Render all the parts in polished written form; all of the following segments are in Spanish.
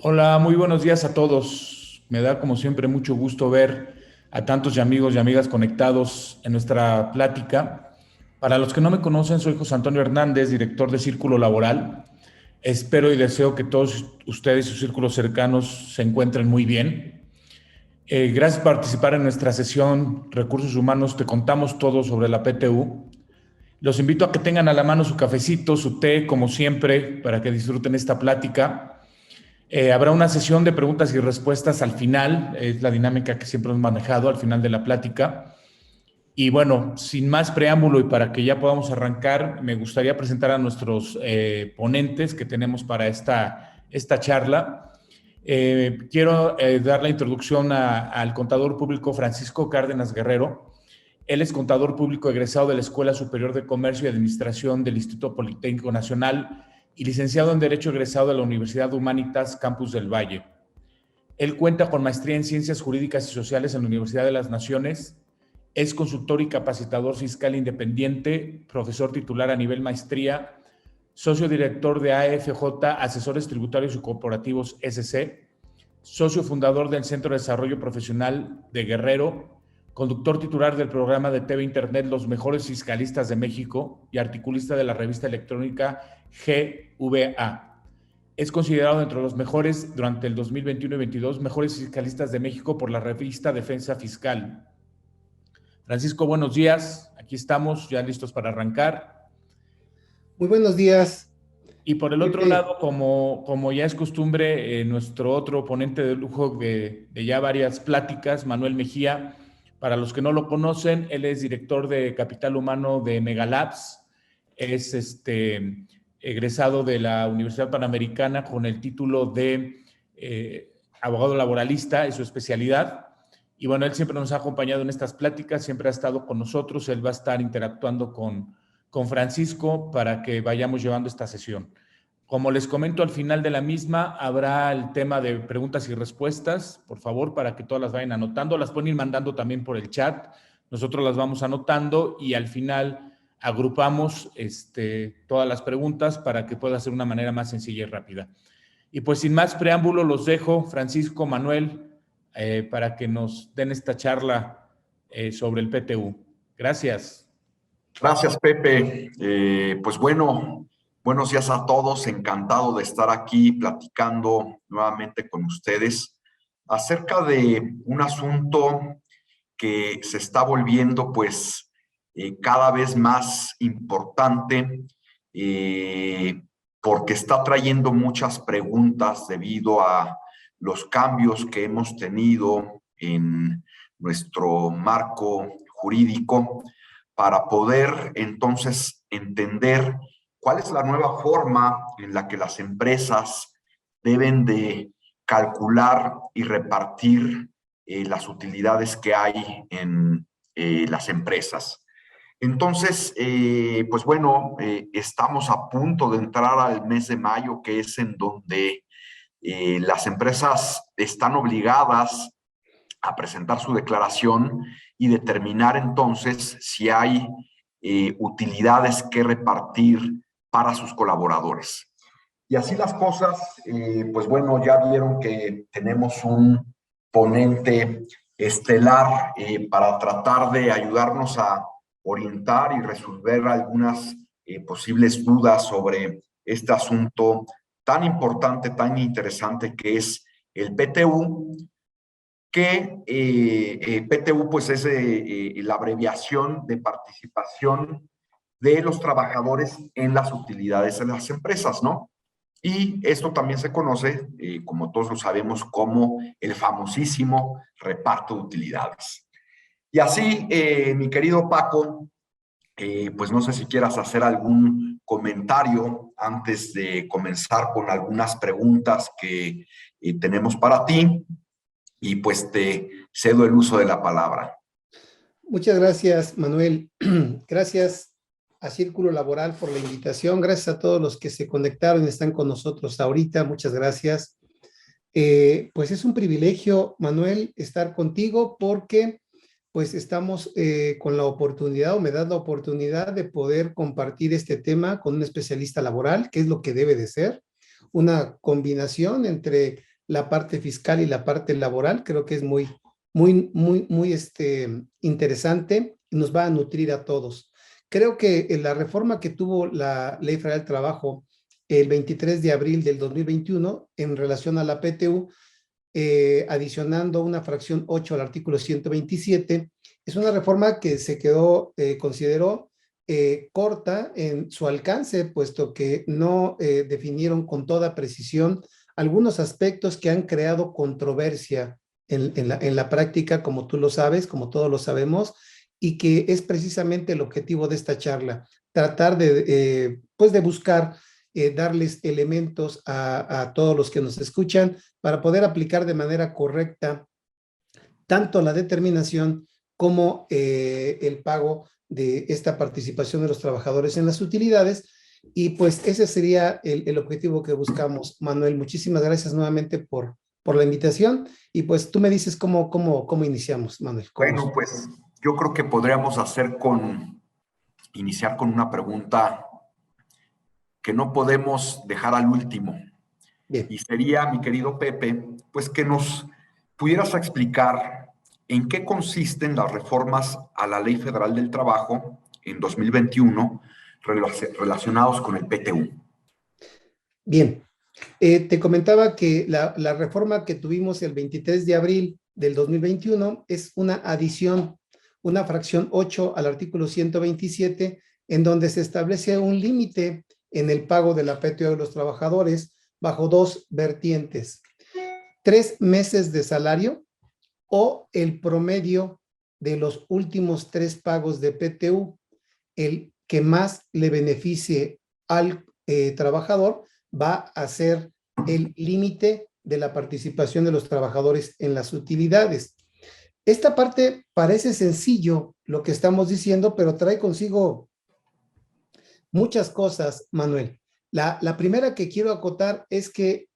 Hola, muy buenos días a todos. Me da como siempre mucho gusto ver a tantos amigos y amigas conectados en nuestra plática. Para los que no me conocen, soy José Antonio Hernández, director de Círculo Laboral. Espero y deseo que todos ustedes y sus círculos cercanos se encuentren muy bien. Gracias por participar en nuestra sesión Recursos Humanos. Te contamos todo sobre la PTU. Los invito a que tengan a la mano su cafecito, su té, como siempre, para que disfruten esta plática. Habrá una sesión de preguntas y respuestas al final, es la dinámica que siempre hemos manejado al final de la plática. Y bueno, sin más preámbulo y para que ya podamos arrancar, me gustaría presentar a nuestros ponentes que tenemos para esta charla. Quiero dar la introducción al contador público Francisco Cárdenas Guerrero. Él es contador público egresado de la Escuela Superior de Comercio y Administración del Instituto Politécnico Nacional y licenciado en Derecho egresado de la Universidad Humanitas Campus del Valle. Él cuenta con maestría en Ciencias Jurídicas y Sociales en la Universidad de las Naciones, es consultor y capacitador fiscal independiente, profesor titular a nivel maestría, socio director de AFJ, Asesores Tributarios y Corporativos SC, socio fundador del Centro de Desarrollo Profesional de Guerrero, conductor titular del programa de TV Internet Los Mejores Fiscalistas de México y articulista de la revista electrónica GVA. Es considerado entre los mejores durante el 2021 y 2022 mejores fiscalistas de México por la revista Defensa Fiscal. Francisco, buenos días. Aquí estamos ya listos para arrancar. Muy buenos días, Y por el otro Pepe. lado, como ya es costumbre, nuestro otro ponente de lujo de ya varias pláticas, Manuel Mejía. Para los que no lo conocen, él es director de Capital Humano de Megalabs. Es egresado de la Universidad Panamericana con el título de abogado laboralista, es su especialidad. Y bueno, él siempre nos ha acompañado en estas pláticas, siempre ha estado con nosotros. Él va a estar interactuando con Francisco para que vayamos llevando esta sesión. Como les comento, al final de la misma habrá el tema de preguntas y respuestas, por favor, para que todas las vayan anotando. Las pueden ir mandando también por el chat. Nosotros las vamos anotando y al final agrupamos todas las preguntas para que pueda ser una manera más sencilla y rápida. Y pues sin más preámbulo, los dejo, Francisco, Manuel, para que nos den esta charla sobre el PTU. Gracias. Gracias, Pepe. Pues bueno, buenos días a todos. Encantado de estar aquí platicando nuevamente con ustedes acerca de un asunto que se está volviendo pues cada vez más importante porque está trayendo muchas preguntas debido a los cambios que hemos tenido en nuestro marco jurídico para poder entonces entender cuál es la nueva forma en la que las empresas deben de calcular y repartir las utilidades que hay en las empresas. Entonces, pues bueno, estamos a punto de entrar al mes de mayo, que es en donde las empresas están obligadas a presentar su declaración y determinar entonces si hay utilidades que repartir para sus colaboradores. Y así las cosas, pues bueno, ya vieron que tenemos un ponente estelar para tratar de ayudarnos a orientar y resolver algunas posibles dudas sobre este asunto tan importante, tan interesante que es el PTU, que PTU pues es la abreviación de participación de los trabajadores en las utilidades de las empresas, ¿no? Y esto también se conoce, como todos lo sabemos, como el famosísimo reparto de utilidades. Y así, mi querido Paco, pues no sé si quieras hacer algún comentario antes de comenzar con algunas preguntas que tenemos para ti, y pues te cedo el uso de la palabra. Muchas gracias, Manuel. Gracias a Círculo Laboral por la invitación. Gracias a todos los que se conectaron y están con nosotros ahorita. Muchas gracias. Pues es un privilegio, Manuel, estar contigo porque pues estamos con la oportunidad o me das la oportunidad de poder compartir este tema con un especialista laboral, que es lo que debe de ser, una combinación entre la parte fiscal y la parte laboral. Creo que es muy interesante y nos va a nutrir a todos. Creo que la reforma que tuvo la Ley Federal del Trabajo el 23 de abril del 2021 en relación a la PTU, adicionando una fracción 8 al artículo 127, es una reforma que se quedó, consideró corta en su alcance, puesto que no definieron con toda precisión algunos aspectos que han creado controversia en la práctica, como tú lo sabes, como todos lo sabemos, y que es precisamente el objetivo de esta charla, tratar pues de buscar darles elementos a todos los que nos escuchan para poder aplicar de manera correcta tanto la determinación como el pago de esta participación de los trabajadores en las utilidades. Y pues ese sería el objetivo que buscamos. Manuel, muchísimas gracias nuevamente por la invitación. Y pues tú me dices cómo iniciamos, Manuel. Bueno, pues yo creo que podríamos iniciar con una pregunta que no podemos dejar al último. Bien. Y sería, mi querido Pepe, pues que nos pudieras explicar en qué consisten las reformas a la Ley Federal del Trabajo en 2021 relacionados con el PTU. Bien. Te comentaba que la reforma que tuvimos el 23 de abril del 2021 es una adición, una fracción 8 al artículo 127, en donde se establece un límite en el pago de la PTU de los trabajadores bajo dos vertientes: 3 meses de salario o el promedio de los últimos 3 pagos de PTU, el que más le beneficie al trabajador va a ser el límite de la participación de los trabajadores en las utilidades. Esta parte parece sencillo lo que estamos diciendo, pero trae consigo muchas cosas, Manuel. La primera que quiero acotar es que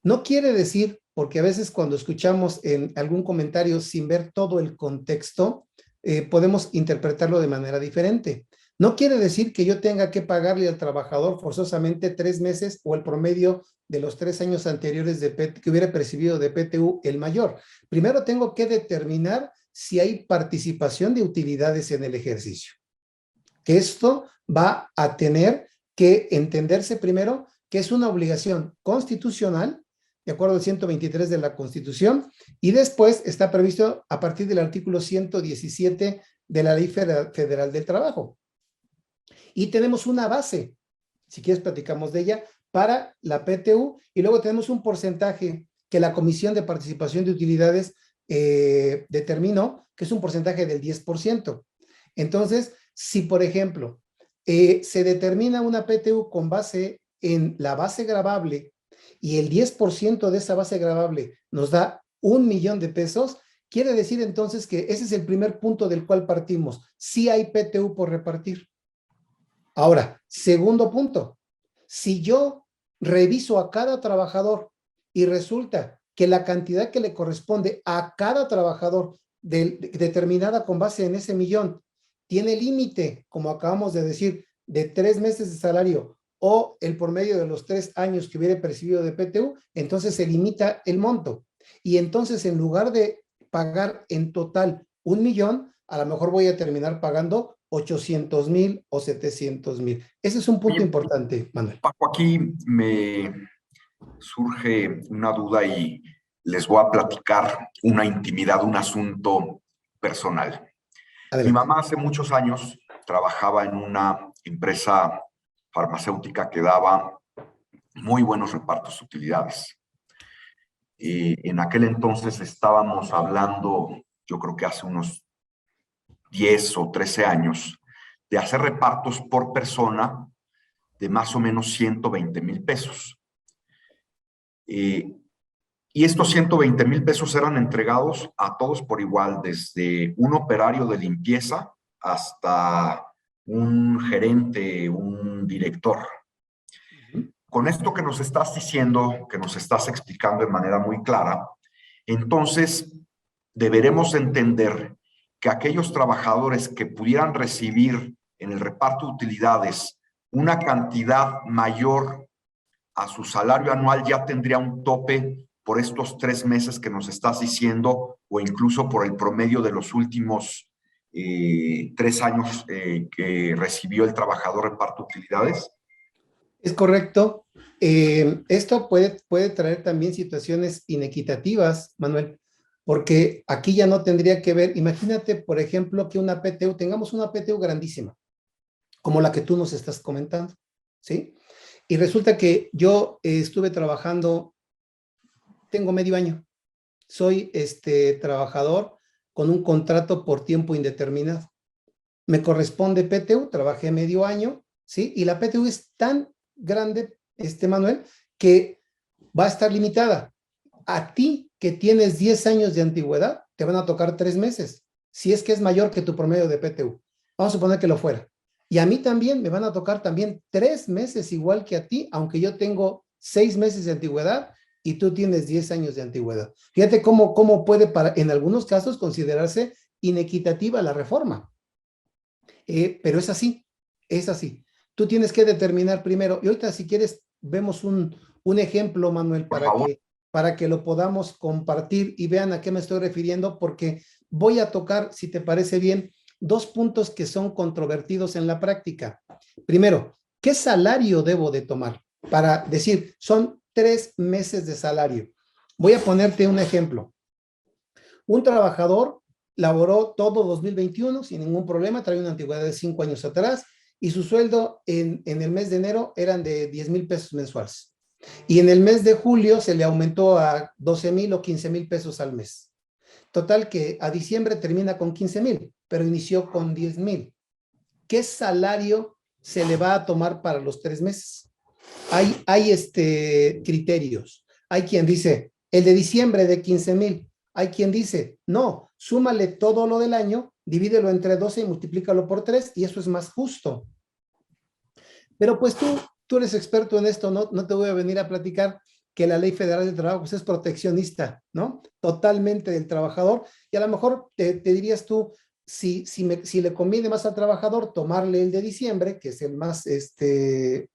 no quiere decir, porque a veces cuando escuchamos en algún comentario sin ver todo el contexto, podemos interpretarlo de manera diferente. No quiere decir que yo tenga que pagarle al trabajador forzosamente 3 meses o el promedio de los 3 años anteriores que hubiera percibido de PTU el mayor. Primero tengo que determinar si hay participación de utilidades en el ejercicio. Esto va a tener que entenderse primero que es una obligación constitucional, de acuerdo al 123 de la Constitución, y después está previsto a partir del artículo 117 de la Ley Federal del Trabajo. Y tenemos una base, si quieres platicamos de ella, para la PTU, y luego tenemos un porcentaje que la Comisión de Participación de Utilidades determinó, que es un porcentaje del 10%. Entonces, si por ejemplo se determina una PTU con base en la base gravable y el 10% de esa base gravable nos da 1,000,000 de pesos, quiere decir entonces que ese es el primer punto del cual partimos. Sí hay PTU por repartir. Ahora, segundo punto, si yo reviso a cada trabajador y resulta que la cantidad que le corresponde a cada trabajador determinada con base en ese 1,000,000 tiene límite, como acabamos de decir, de 3 meses de salario o el promedio de los 3 años que hubiera percibido de PTU, entonces se limita el monto. Y entonces en lugar de pagar en total 1,000,000, a lo mejor voy a terminar pagando 800,000 o 700,000. Ese es un punto importante, Manuel. Paco, aquí me surge una duda y les voy a platicar una intimidad, un asunto personal. Adelante. Mi mamá hace muchos años trabajaba en una empresa farmacéutica que daba muy buenos repartos de utilidades. En aquel entonces estábamos hablando, yo creo que hace unos 10 o 13 años, de hacer repartos por persona de más o menos 120,000 pesos. Y estos 120,000 pesos eran entregados a todos por igual, desde un operario de limpieza hasta un gerente, un director. Con esto que nos estás diciendo, que nos estás explicando de manera muy clara, entonces deberemos entender que aquellos trabajadores que pudieran recibir en el reparto de utilidades una cantidad mayor a su salario anual ya tendría un tope por estos 3 meses que nos estás diciendo, o incluso por el promedio de los últimos 3 años que recibió el trabajador reparto utilidades? Es correcto. Esto puede traer también situaciones inequitativas, Manuel, porque aquí ya no tendría que ver, imagínate, por ejemplo, que tengamos una PTU grandísima, como la que tú nos estás comentando, ¿sí? Y resulta que yo estuve trabajando, tengo medio año, soy trabajador con un contrato por tiempo indeterminado. Me corresponde PTU, trabajé medio año, ¿sí? Y la PTU es tan grande, Manuel, que va a estar limitada. A ti, que tienes 10 años de antigüedad, te van a tocar 3 meses, si es que es mayor que tu promedio de PTU. Vamos a suponer que lo fuera. Y a mí también me van a tocar también 3 meses igual que a ti, aunque yo tengo 6 meses de antigüedad y tú tienes 10 años de antigüedad. Fíjate cómo puede, en algunos casos, considerarse inequitativa la reforma. Pero es así, es así. Tú tienes que determinar primero, y ahorita si quieres vemos un ejemplo, Manuel, Por favor. para que lo podamos compartir y vean a qué me estoy refiriendo, porque voy a tocar, si te parece bien, 2 puntos que son controvertidos en la práctica. Primero, ¿qué salario debo de tomar? Para decir, son 3 meses de salario. Voy a ponerte un ejemplo. Un trabajador laboró todo 2021 sin ningún problema, trae una antigüedad de 5 años atrás y su sueldo en el mes de enero eran de 10,000 pesos mensuales. Y en el mes de julio se le aumentó a 12,000 o 15,000 pesos al mes. Total que a diciembre termina con 15,000, pero inició con 10,000. ¿Qué salario se le va a tomar para los 3 meses? Hay criterios. Hay quien dice, el de diciembre de 15,000. Hay quien dice, no, súmale todo lo del año, divídelo entre 12 y multiplícalo por 3 y eso es más justo. Pero pues tú eres experto en esto, no te voy a venir a platicar que la Ley Federal del Trabajo pues, es proteccionista, ¿no? Totalmente del trabajador. Y a lo mejor te dirías tú, si le conviene más al trabajador tomarle el de diciembre, que es el más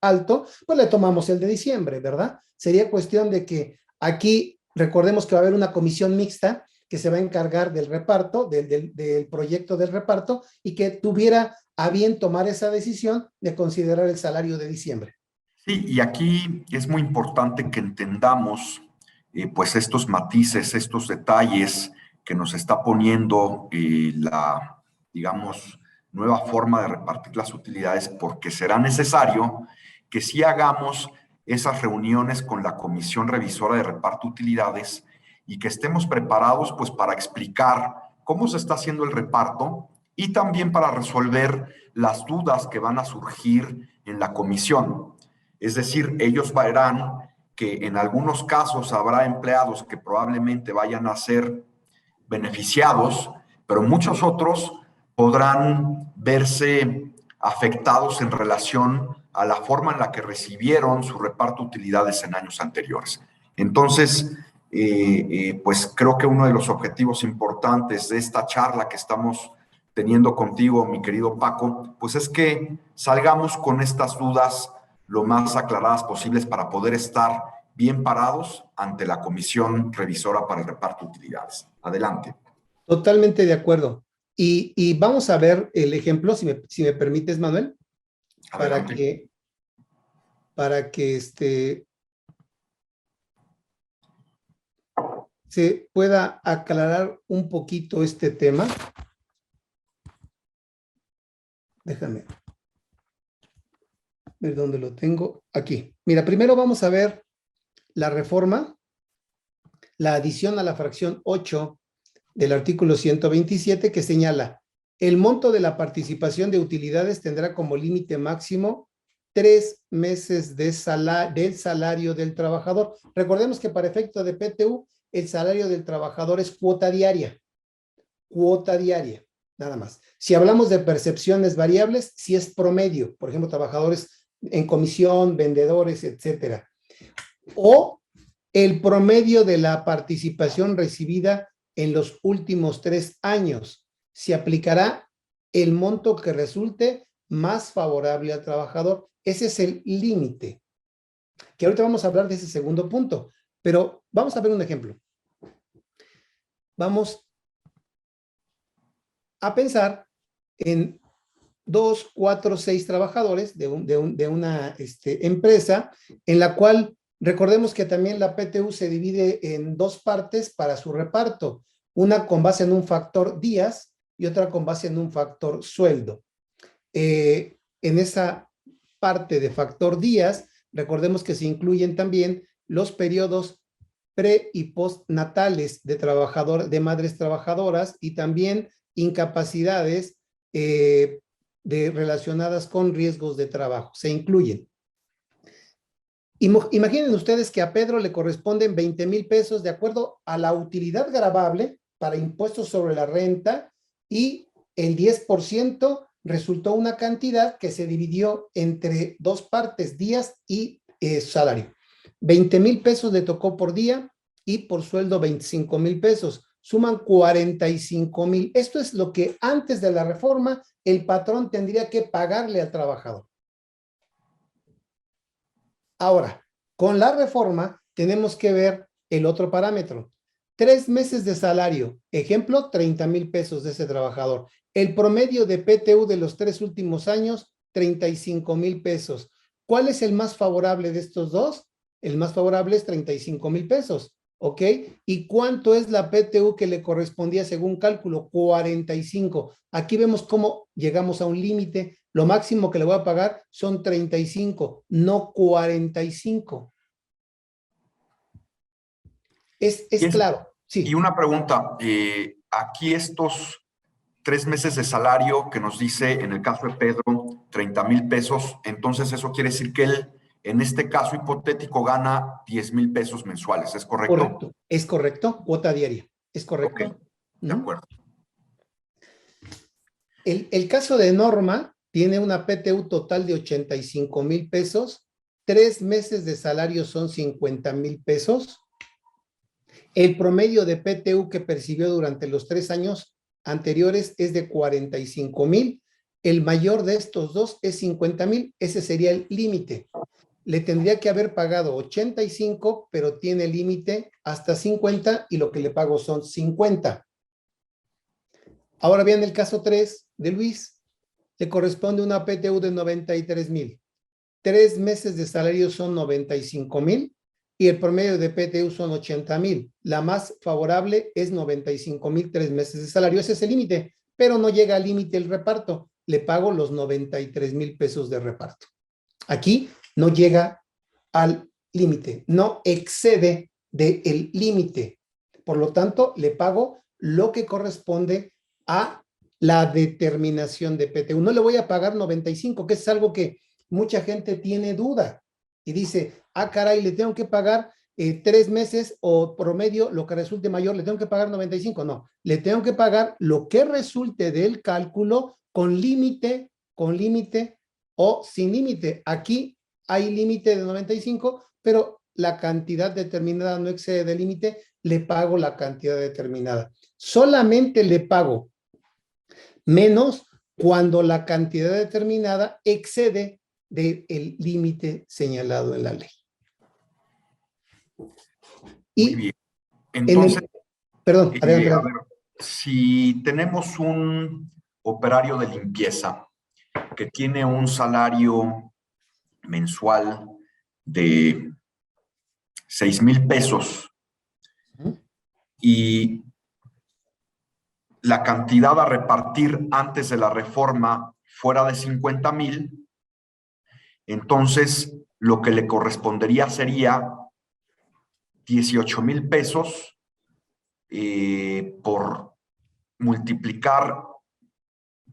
alto, pues le tomamos el de diciembre, ¿verdad? Sería cuestión de que aquí, recordemos que va a haber una comisión mixta que se va a encargar del reparto, del proyecto del reparto, y que tuviera a bien tomar esa decisión de considerar el salario de diciembre. Sí, y aquí es muy importante que entendamos pues estos matices, estos detalles que nos está poniendo la, digamos, nueva forma de repartir las utilidades, porque será necesario que sí hagamos esas reuniones con la Comisión Revisora de Reparto de Utilidades y que estemos preparados pues para explicar cómo se está haciendo el reparto y también para resolver las dudas que van a surgir en la comisión. Es decir, ellos verán que en algunos casos habrá empleados que probablemente vayan a ser beneficiados, pero muchos otros podrán verse afectados en relación a la forma en la que recibieron su reparto de utilidades en años anteriores. Entonces, pues creo que uno de los objetivos importantes de esta charla que estamos teniendo contigo, mi querido Paco, pues es que salgamos con estas dudas lo más aclaradas posibles para poder estar bien parados ante la Comisión Revisora para el Reparto de Utilidades. Adelante. Totalmente de acuerdo. Y vamos a ver el ejemplo, si me permites, Manuel, Adelante. para que se pueda aclarar un poquito este tema. Déjame ver dónde lo tengo. Aquí. Mira, primero vamos a ver la reforma, la adición a la fracción 8 del artículo 127 que señala, el monto de la participación de utilidades tendrá como límite máximo 3 meses del salario del trabajador. Recordemos que para efecto de PTU, el salario del trabajador es cuota diaria, nada más. Si hablamos de percepciones variables, si es promedio, por ejemplo, trabajadores en comisión, vendedores, etcétera. O el promedio de la participación recibida en los últimos 3 años. Se aplicará el monto que resulte más favorable al trabajador. Ese es el límite. que ahorita vamos a hablar de ese segundo punto, pero vamos a ver un ejemplo. Vamos a pensar en 2, 4, 6 trabajadores de una empresa en la cual recordemos que también la PTU se divide en dos partes para su reparto, una con base en un factor días y otra con base en un factor sueldo. En esa parte de factor días, recordemos que se incluyen también los periodos pre- y postnatales de madres trabajadoras y también incapacidades relacionadas con riesgos de trabajo. Se incluyen. Imaginen ustedes que a Pedro le corresponden 20,000 pesos de acuerdo a la utilidad gravable para impuestos sobre la renta y el 10% resultó una cantidad que se dividió entre dos partes, días y salario. 20,000 pesos le tocó por día y por sueldo 25,000 pesos. Suman 45,000. Esto es lo que antes de la reforma el patrón tendría que pagarle al trabajador. Ahora, con la reforma tenemos que ver el otro parámetro. 3 meses de salario, ejemplo, 30,000 pesos de ese trabajador. El promedio de PTU de los 3 últimos años, 35,000 pesos. ¿Cuál es el más favorable de estos dos? El más favorable es 35,000 pesos, ¿ok? ¿Y cuánto es la PTU que le correspondía según cálculo? 45. Aquí vemos cómo llegamos a un límite. Lo máximo que le voy a pagar son 35, no 45. Es claro, Y sí. una pregunta, aquí estos 3 meses de salario que nos dice en el caso de Pedro 30,000 pesos, entonces eso quiere decir que él, en este caso hipotético, gana 10,000 pesos mensuales, ¿es correcto? Correcto, es correcto, cuota diaria, es Ok, correcto. de acuerdo. El caso de Norma tiene una PTU total de 85,000 pesos, 3 meses de salario son 50,000 pesos. El promedio de PTU que percibió durante los 3 años anteriores es de 45,000. El mayor de estos dos es 50,000. Ese sería el límite. Le tendría que haber pagado 85, pero tiene límite hasta 50 y lo que le pago son 50. Ahora bien, el caso 3 de Luis, le corresponde una PTU de 93,000. 3 meses de salario son 95,000 y el promedio de PTU son 80,000. La más favorable es 95,000, 3 meses de salario. Ese es el límite, pero no llega al límite el reparto. Le pago los 93,000 pesos de reparto. Aquí no llega al límite, no excede del límite. Por lo tanto, le pago lo que corresponde a la determinación de PTU. No le voy a pagar 95, que es algo que mucha gente tiene duda y dice, ah, caray, le tengo que pagar 3 meses o promedio, lo que resulte mayor, le tengo que pagar 95. No, le tengo que pagar lo que resulte del cálculo con límite o sin límite. Aquí hay límite de 95, pero la cantidad determinada no excede del límite, le pago la cantidad determinada. Solamente le pago menos cuando la cantidad determinada excede del límite señalado en la ley. Muy bien. Entonces, perdón, adelante. a ver, si tenemos un operario de limpieza que tiene un salario mensual de 6,000 pesos y la cantidad a repartir antes de la reforma fuera de 50,000, entonces lo que le correspondería sería 18,000 pesos por multiplicar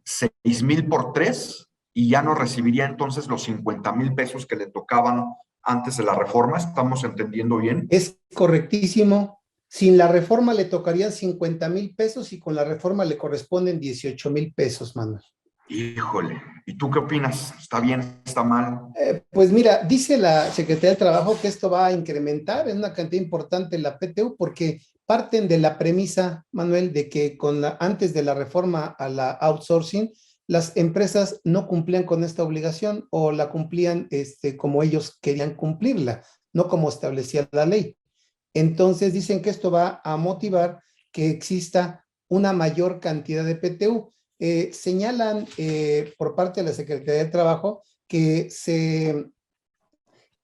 6,000 por 3 y ya no recibiría entonces los 50,000 pesos que le tocaban antes de la reforma. ¿Estamos entendiendo bien? Es correctísimo. Sin la reforma le tocarían 50,000 pesos y con la reforma le corresponden 18,000 pesos, Manuel. Híjole, ¿y tú qué opinas? ¿Está bien? ¿Está mal? Pues mira, dice la Secretaría del Trabajo que esto va a incrementar en una cantidad importante la PTU porque parten de la premisa, Manuel, de que antes de la reforma a la outsourcing, las empresas no cumplían con esta obligación o la cumplían como ellos querían cumplirla. no como establecía la ley. Entonces dicen que esto va a motivar que exista una mayor cantidad de PTU. Señalan por parte de la Secretaría de Trabajo que se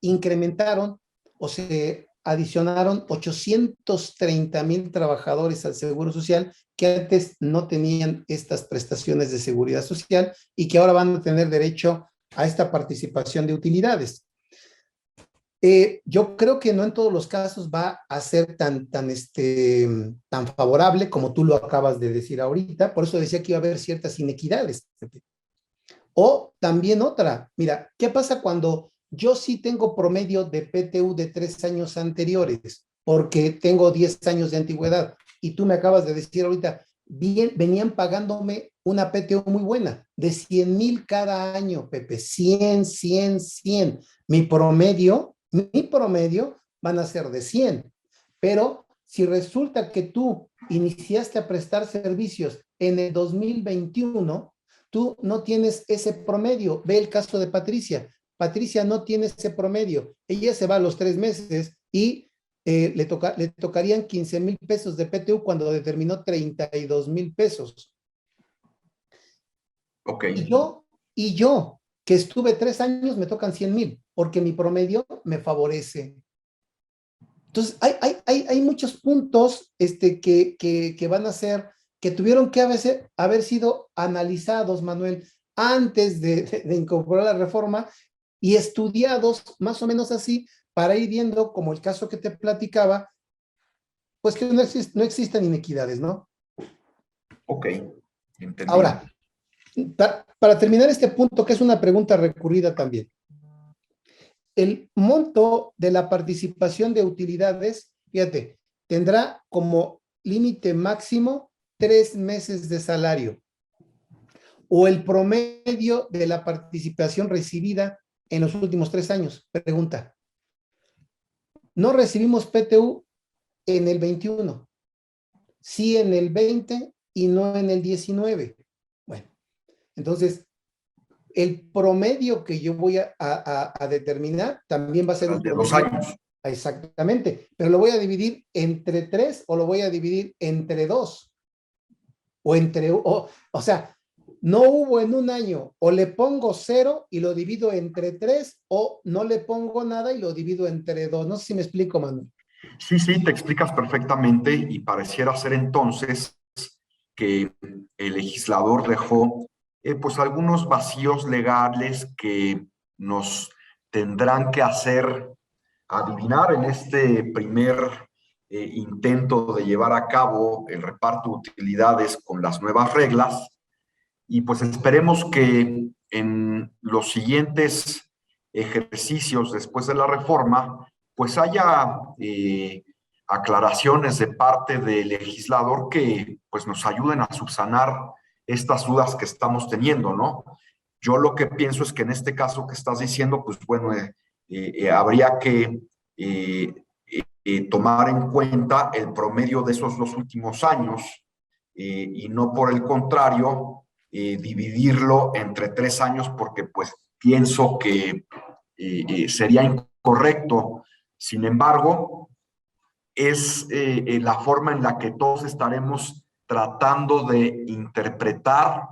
incrementaron o se adicionaron 830,000 trabajadores al Seguro Social que antes no tenían estas prestaciones de seguridad social y que ahora van a tener derecho a esta participación de utilidades. Yo creo que no en todos los casos va a ser tan favorable como tú lo acabas de decir ahorita, por eso decía que iba a haber ciertas inequidades. O también otra, mira, ¿qué pasa cuando yo sí tengo promedio de PTU de 3 años anteriores? Porque tengo 10 años de antigüedad y tú me acabas de decir ahorita, bien, venían pagándome una PTU muy buena, de 100,000 cada año, Pepe, 100. Mi promedio van a ser de 100, pero si resulta que tú iniciaste a prestar servicios en el 2021, tú no tienes ese promedio. Ve el caso de Patricia. Patricia no tiene ese promedio. Ella se va a los 3 meses y le tocarían 15,000 pesos de PTU cuando determinó 32,000 pesos. Ok. Y yo, que estuve 3 años, me tocan 100,000, porque mi promedio me favorece. Entonces, hay muchos puntos que van a ser, que tuvieron que haber sido analizados, Manuel, antes de incorporar la reforma y estudiados más o menos así para ir viendo, como el caso que te platicaba, pues que no existen inequidades, ¿no? Ok, entendido. Ahora, para terminar este punto, que es una pregunta recurrida también, el monto de la participación de utilidades, fíjate, tendrá como límite máximo 3 meses de salario o el promedio de la participación recibida en los últimos 3 años. Pregunta, no recibimos PTU en el 21, sí en el 20 y no en el 19. Bueno, entonces, el promedio que yo voy a determinar también va a ser un De 2 promedio. años. Exactamente, pero lo voy a dividir entre 3 o lo voy a dividir entre 2 o sea, no hubo en un año, o le pongo 0 y lo divido entre 3 o no le pongo nada y lo divido entre 2. No sé si me explico, Manuel. Sí, sí, te explicas perfectamente y pareciera ser entonces que el legislador dejó pues algunos vacíos legales que nos tendrán que hacer adivinar en este primer intento de llevar a cabo el reparto de utilidades con las nuevas reglas y pues esperemos que en los siguientes ejercicios después de la reforma pues haya aclaraciones de parte del legislador que pues nos ayuden a subsanar estas dudas que estamos teniendo, ¿no? Yo lo que pienso es que en este caso que estás diciendo, pues bueno, habría que tomar en cuenta el promedio de esos 2 últimos años y no por el contrario dividirlo entre 3 años porque pues pienso que sería incorrecto. Sin embargo, es la forma en la que todos estaremos tratando de interpretar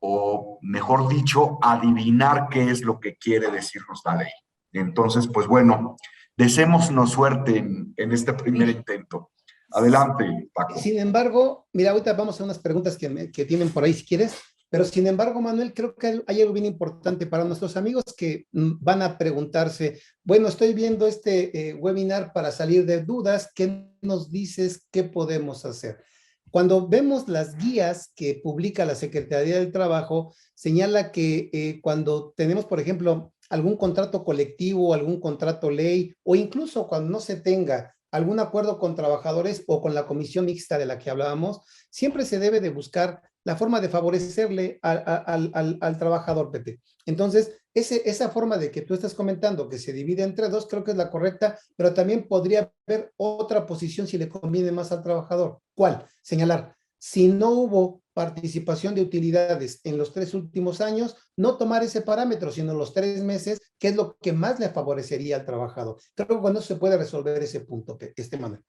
o, mejor dicho, adivinar qué es lo que quiere decirnos la ley. Entonces, pues bueno, deseémonos suerte en este primer intento. Adelante, Paco. Sin embargo, mira, ahorita vamos a unas preguntas que tienen por ahí si quieres, pero sin embargo, Manuel, creo que hay algo bien importante para nuestros amigos que van a preguntarse, bueno, estoy viendo este webinar para salir de dudas, ¿qué nos dices? ¿Qué podemos hacer? Cuando vemos las guías que publica la Secretaría del Trabajo, señala que cuando tenemos, por ejemplo, algún contrato colectivo, algún contrato ley, o incluso cuando no se tenga algún acuerdo con trabajadores o con la comisión mixta de la que hablábamos, siempre se debe de buscar la forma de favorecerle al trabajador, Pepe. Entonces, esa forma de que tú estás comentando, que se divide entre 2, creo que es la correcta, pero también podría haber otra posición si le conviene más al trabajador. ¿Cuál? Señalar, si no hubo participación de utilidades en los 3 últimos años, no tomar ese parámetro, sino los 3 meses, que es lo que más le favorecería al trabajador. Creo que cuando se puede resolver ese punto, Manuel.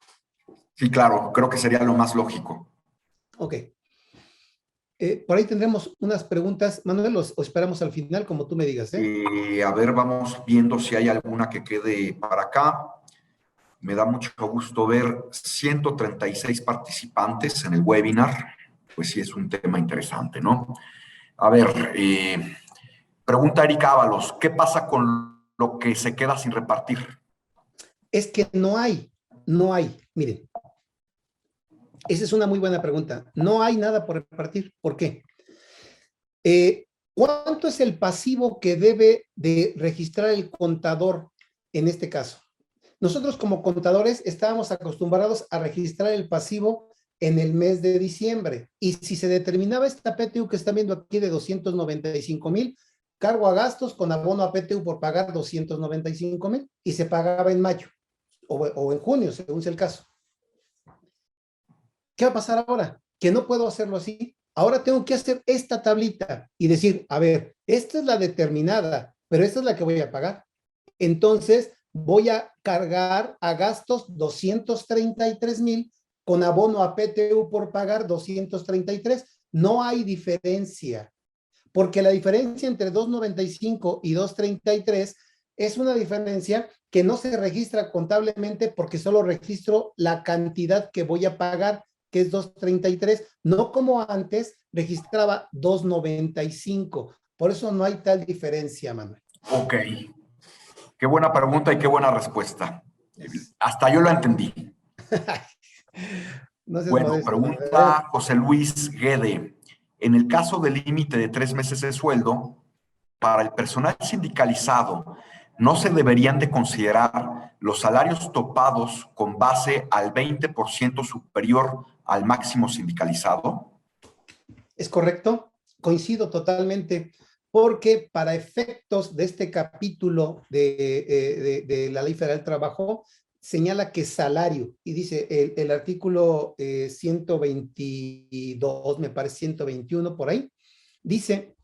Sí, claro, creo que sería lo más lógico. Ok. Por ahí tendremos unas preguntas, Manuel, o esperamos al final, como tú me digas. A ver, vamos viendo si hay alguna que quede para acá. Me da mucho gusto ver 136 participantes en el webinar. Pues sí, es un tema interesante, ¿no? A ver, pregunta Erika Ábalos, ¿qué pasa con lo que se queda sin repartir? Es que no hay, miren, esa es una muy buena pregunta. No hay nada por repartir. ¿Por qué? ¿Cuánto es el pasivo que debe de registrar el contador en este caso? Nosotros como contadores estábamos acostumbrados a registrar el pasivo en el mes de diciembre. Y si se determinaba esta PTU que están viendo aquí de 295,000, cargo a gastos con abono a PTU por pagar 295,000 y se pagaba en mayo o en junio, según sea el caso. ¿Qué va a pasar ahora? Que no puedo hacerlo así. Ahora tengo que hacer esta tablita y decir, a ver, esta es la determinada, pero esta es la que voy a pagar. Entonces, voy a cargar a gastos 233,000 con abono a PTU por pagar 233. No hay diferencia, porque la diferencia entre 295 y 233 es una diferencia que no se registra contablemente porque solo registro la cantidad que voy a pagar, que es 233, no como antes registraba 295. Por eso no hay tal diferencia, Manuel. Ok. Qué buena pregunta y qué buena respuesta. Hasta yo lo entendí. No seas Bueno, modesto, pregunta José Luis Guede. En el caso del límite de 3 meses de sueldo, para el personal sindicalizado, ¿no se deberían de considerar los salarios topados con base al 20% superior al máximo sindicalizado? ¿Es correcto? Coincido totalmente, porque para efectos de este capítulo de la Ley Federal del Trabajo, señala que salario, y dice el artículo 122, me parece 121 por ahí, dice,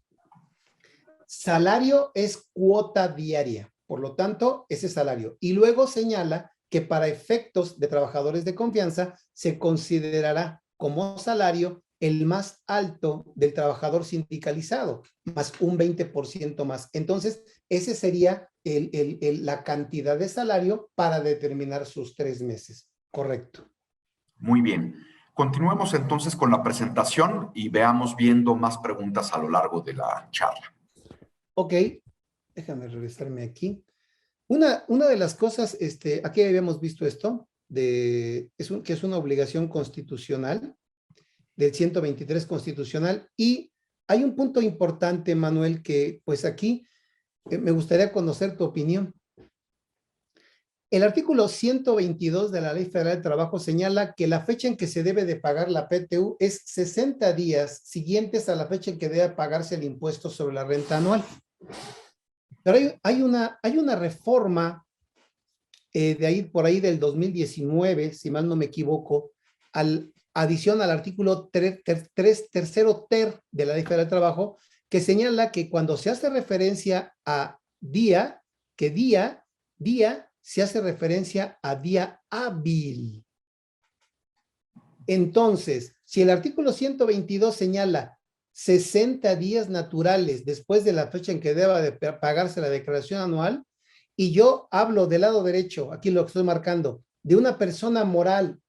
salario es cuota diaria, por lo tanto, ese salario. Y luego señala que para efectos de trabajadores de confianza se considerará como salario el más alto del trabajador sindicalizado, más un 20% más. Entonces, ese sería la cantidad de salario para determinar sus 3 meses. Correcto. Muy bien. Continuemos entonces con la presentación y veamos viendo más preguntas a lo largo de la charla. Ok, déjame regresarme aquí. Una de las cosas, aquí habíamos visto esto, que es una obligación constitucional, del 123 constitucional, y hay un punto importante, Manuel, que pues aquí me gustaría conocer tu opinión. El artículo 122 de la Ley Federal del Trabajo señala que la fecha en que se debe de pagar la PTU es 60 días siguientes a la fecha en que debe pagarse el impuesto sobre la renta anual. Pero hay una reforma de ahí por ahí del 2019, si mal no me equivoco, adición al artículo 3, tercero ter de la Ley Federal del Trabajo, que señala que cuando se hace referencia a día, que día se hace referencia a día hábil. Entonces, si el artículo 122 señala 60 días naturales después de la fecha en que deba de pagarse la declaración anual, y yo hablo del lado derecho, aquí lo que estoy marcando, de una persona moral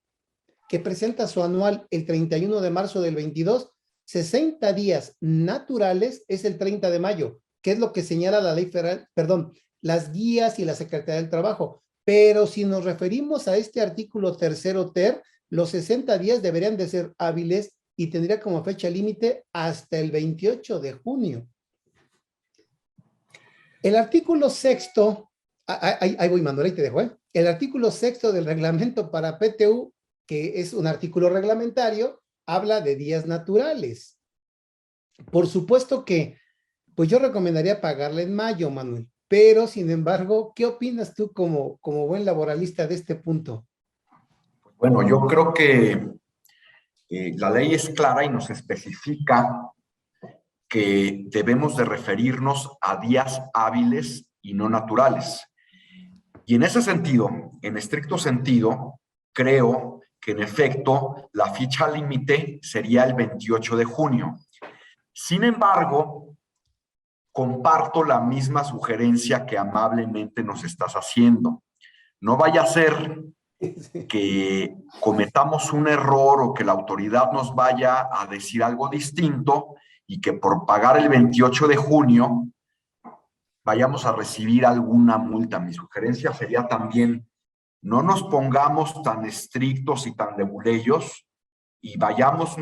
que presenta su anual el 31 de marzo del 22, 60 días naturales es el 30 de mayo, que es lo que señala la ley federal, perdón, las guías y la Secretaría del Trabajo. Pero si nos referimos a este artículo tercero ter, los 60 días deberían de ser hábiles y tendría como fecha límite hasta el 28 de junio. El artículo sexto, ahí voy, Manuel, ahí te dejo, ¿eh? El artículo sexto del reglamento para PTU, que es un artículo reglamentario, habla de días naturales. Por supuesto que, pues yo recomendaría pagarle en mayo, Manuel, pero sin embargo, ¿qué opinas tú como buen laboralista de este punto? Bueno, yo creo que La ley es clara y nos especifica que debemos de referirnos a días hábiles y no naturales. Y en ese sentido, en estricto sentido, creo que en efecto la fecha límite sería el 28 de junio. Sin embargo, comparto la misma sugerencia que amablemente nos estás haciendo. No vaya a ser que cometamos un error o que la autoridad nos vaya a decir algo distinto y que por pagar el 28 de junio vayamos a recibir alguna multa. Mi sugerencia sería también, no nos pongamos tan estrictos y tan leguleyos y vayamos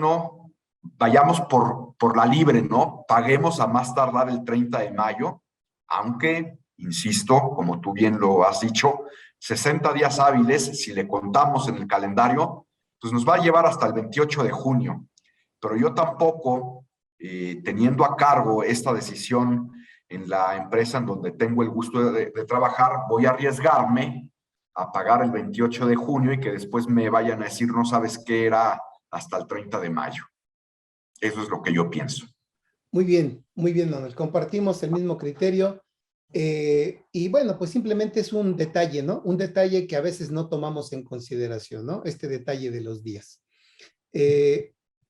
por la libre, ¿no? Paguemos a más tardar el 30 de mayo, aunque, insisto, como tú bien lo has dicho, 60 días hábiles, si le contamos en el calendario, pues nos va a llevar hasta el 28 de junio. Pero yo tampoco, teniendo a cargo esta decisión en la empresa en donde tengo el gusto de trabajar, voy a arriesgarme a pagar el 28 de junio y que después me vayan a decir, no sabes qué, era hasta el 30 de mayo. Eso es lo que yo pienso. Muy bien, Manuel. Compartimos el mismo criterio. Y bueno, pues simplemente es un detalle, ¿no? Un detalle que a veces no tomamos en consideración, ¿no? Este detalle de los días.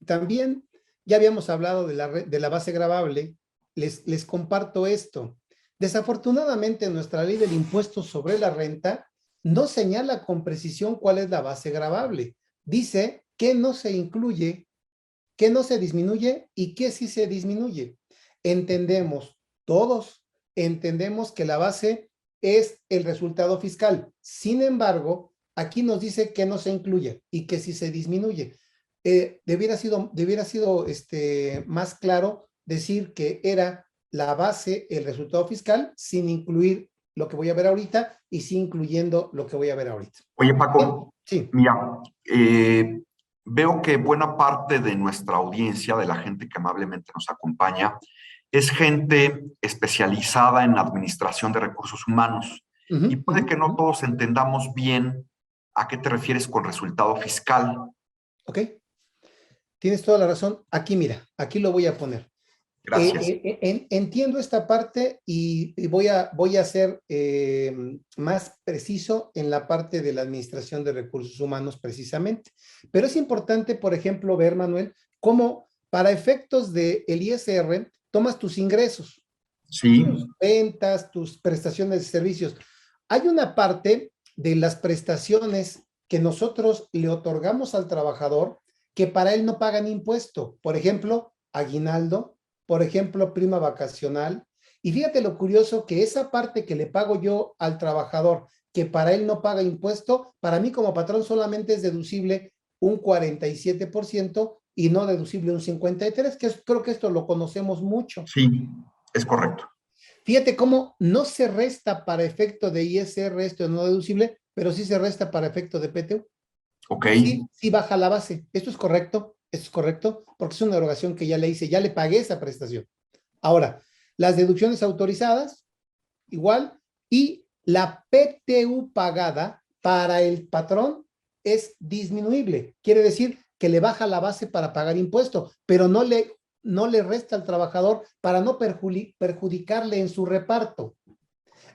También ya habíamos hablado de la base gravable. Les comparto esto. Desafortunadamente, nuestra ley del impuesto sobre la renta no señala con precisión cuál es la base gravable. Dice que no se incluye, que no se disminuye y que sí se disminuye. Todos entendemos que la base es el resultado fiscal. Sin embargo, aquí nos dice que no se incluye y que sí se disminuye. Debiera sido más claro decir que era la base, el resultado fiscal, sin incluir lo que voy a ver ahorita y sí incluyendo lo que voy a ver ahorita. Oye, Paco, Sí. mira, veo que buena parte de nuestra audiencia, de la gente que amablemente nos acompaña, es gente especializada en administración de recursos humanos. Y puede que no todos entendamos bien a qué te refieres con resultado fiscal. Ok. Tienes toda la razón. Aquí, mira, aquí lo voy a poner. Gracias. Entiendo esta parte y voy a ser más preciso en la parte de la administración de recursos humanos precisamente. Pero es importante, por ejemplo, ver, Manuel, cómo para efectos del ISR tomas tus ingresos, Sí. tus ventas, tus prestaciones de servicios. Hay una parte de las prestaciones que nosotros le otorgamos al trabajador que para él no pagan impuesto. Por ejemplo, aguinaldo, por ejemplo, prima vacacional. Y fíjate lo curioso que esa parte que le pago yo al trabajador, que para él no paga impuesto, para mí como patrón solamente es deducible un 47% y no deducible un 53%, que creo que esto lo conocemos mucho. Sí, es correcto. Fíjate cómo no se resta para efecto de ISR esto no deducible, pero sí se resta para efecto de PTU. Ok. Sí baja la base. Esto es correcto, porque es una erogación que ya le hice, ya le pagué esa prestación. Ahora, las deducciones autorizadas, igual, y la PTU pagada para el patrón es disminuible. Quiere decir que le baja la base para pagar impuesto, pero no le resta al trabajador para no perjudicarle en su reparto.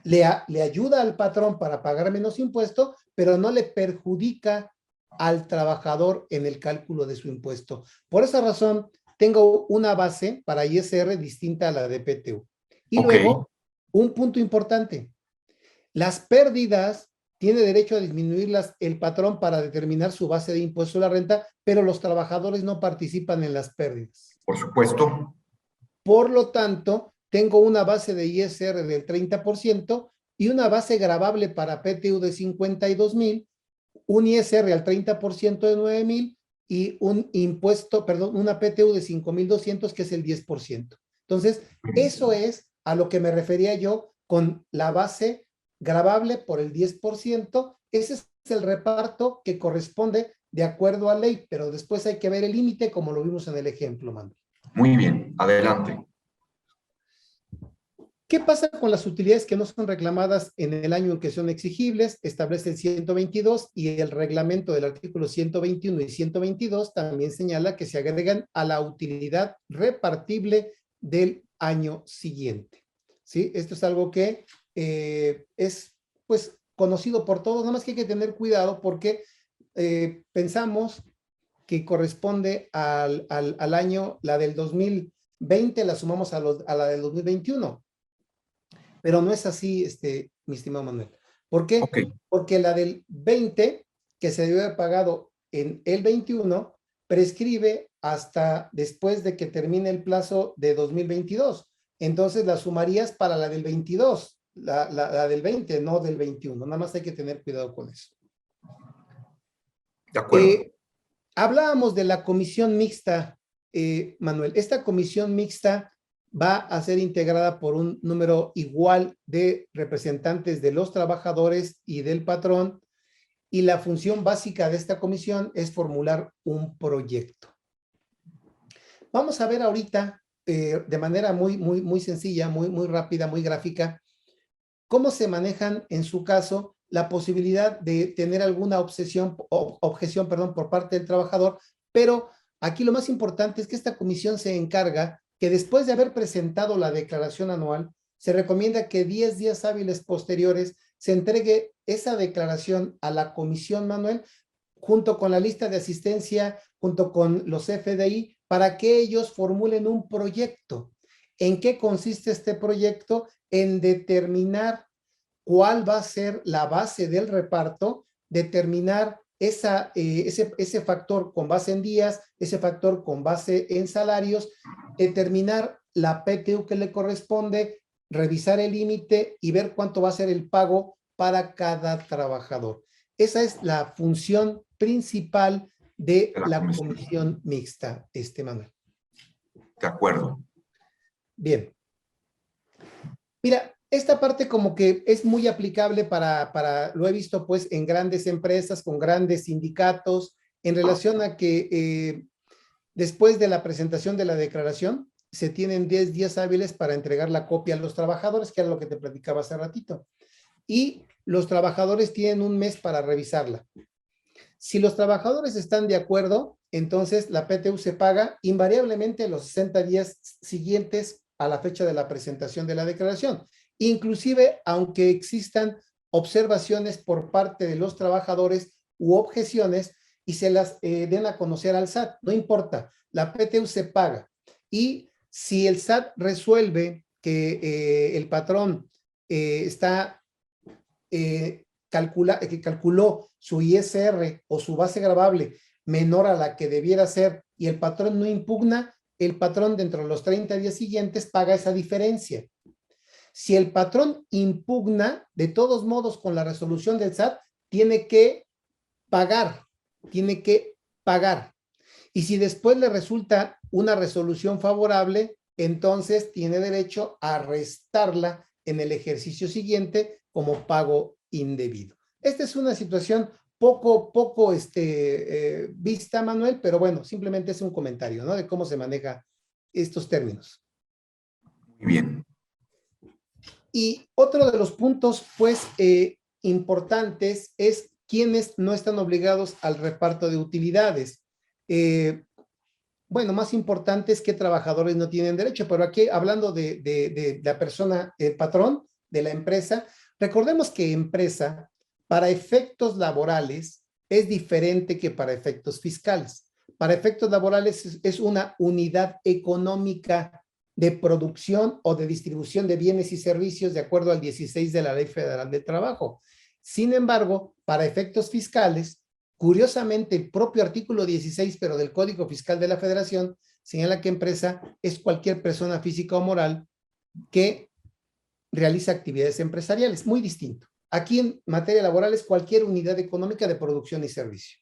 Le ayuda al patrón para pagar menos impuesto, pero no le perjudica al trabajador en el cálculo de su impuesto. Por esa razón, tengo una base para ISR distinta a la de PTU. Y luego, un punto importante, las pérdidas tiene derecho a disminuirlas el patrón para determinar su base de impuesto a la renta, pero los trabajadores no participan en las pérdidas. Por supuesto. Por lo tanto, tengo una base de ISR del 30% y una base gravable para PTU de 52,000, un ISR al 30% de 9,000 y una PTU de 5,200 que es el 10%. Entonces, eso es a lo que me refería yo con la base gravable por el 10%. Ese es el reparto que corresponde de acuerdo a ley, pero después hay que ver el límite como lo vimos en el ejemplo, Manuel. Muy bien, adelante. ¿Qué pasa con las utilidades que no son reclamadas en el año en que son exigibles? Establece el 122 y el reglamento del artículo 121 y 122 también señala que se agregan a la utilidad repartible del año siguiente. ¿Sí? Esto es algo que es pues conocido por todos, nada más que hay que tener cuidado porque pensamos que corresponde al año, la del 2020 la sumamos a la del 2021. Pero no es así, mi estimado Manuel. ¿Por qué? Ok, Porque la del 20, que se debe haber pagado en el 21, prescribe hasta después de que termine el plazo de 2022. Entonces la sumarías para la del 22, la del 20, no del 21. Nada más hay que tener cuidado con eso. de acuerdo. Hablábamos de la comisión mixta, Manuel. Esta comisión mixta va a ser integrada por un número igual de representantes de los trabajadores y del patrón, y la función básica de esta comisión es formular un proyecto. Vamos a ver ahorita, de manera muy sencilla, muy rápida, muy gráfica, cómo se manejan en su caso la posibilidad de tener alguna objeción, por parte del trabajador, pero aquí lo más importante es que esta comisión se encarga que después de haber presentado la declaración anual, se recomienda que 10 días hábiles posteriores se entregue esa declaración a la comisión, Manuel, junto con la lista de asistencia, junto con los FDI, para que ellos formulen un proyecto. ¿En qué consiste este proyecto? En determinar cuál va a ser la base del reparto, determinar ese factor con base en días, ese factor con base en salarios, determinar la PTU que le corresponde, revisar el límite y ver cuánto va a ser el pago para cada trabajador. Esa es la función principal de la comisión mixta, Manuel. De acuerdo. Bien. Mira, esta parte como que es muy aplicable lo he visto pues en grandes empresas, con grandes sindicatos, en relación a que después de la presentación de la declaración, se tienen 10 días hábiles para entregar la copia a los trabajadores, que era lo que te platicaba hace ratito. Y los trabajadores tienen un mes para revisarla. Si los trabajadores están de acuerdo, entonces la PTU se paga invariablemente los 60 días siguientes a la fecha de la presentación de la declaración. Inclusive, aunque existan observaciones por parte de los trabajadores u objeciones y se las den a conocer al SAT, no importa, la PTU se paga. Y si el SAT resuelve que el patrón que calculó su ISR o su base gravable menor a la que debiera ser y el patrón no impugna, el patrón dentro de los 30 días siguientes paga esa diferencia. Si el patrón impugna, de todos modos, con la resolución del SAT, tiene que pagar. Y si después le resulta una resolución favorable, entonces tiene derecho a restarla en el ejercicio siguiente como pago indebido. Esta es una situación poco vista, Manuel, pero bueno, simplemente es un comentario, ¿no? De cómo se maneja estos términos. Muy bien. Y otro de los puntos, pues, importantes es quienes no están obligados al reparto de utilidades. Bueno, más importante es que trabajadores no tienen derecho, pero aquí hablando de la persona, el patrón de la empresa, recordemos que empresa, para efectos laborales, es diferente que para efectos fiscales. Para efectos laborales es una unidad económica de producción o de distribución de bienes y servicios de acuerdo al 16 de la Ley Federal del Trabajo. Sin embargo, para efectos fiscales, curiosamente, el propio artículo 16, pero del Código Fiscal de la Federación, señala que empresa es cualquier persona física o moral que realiza actividades empresariales, muy distinto. Aquí en materia laboral es cualquier unidad económica de producción y servicio.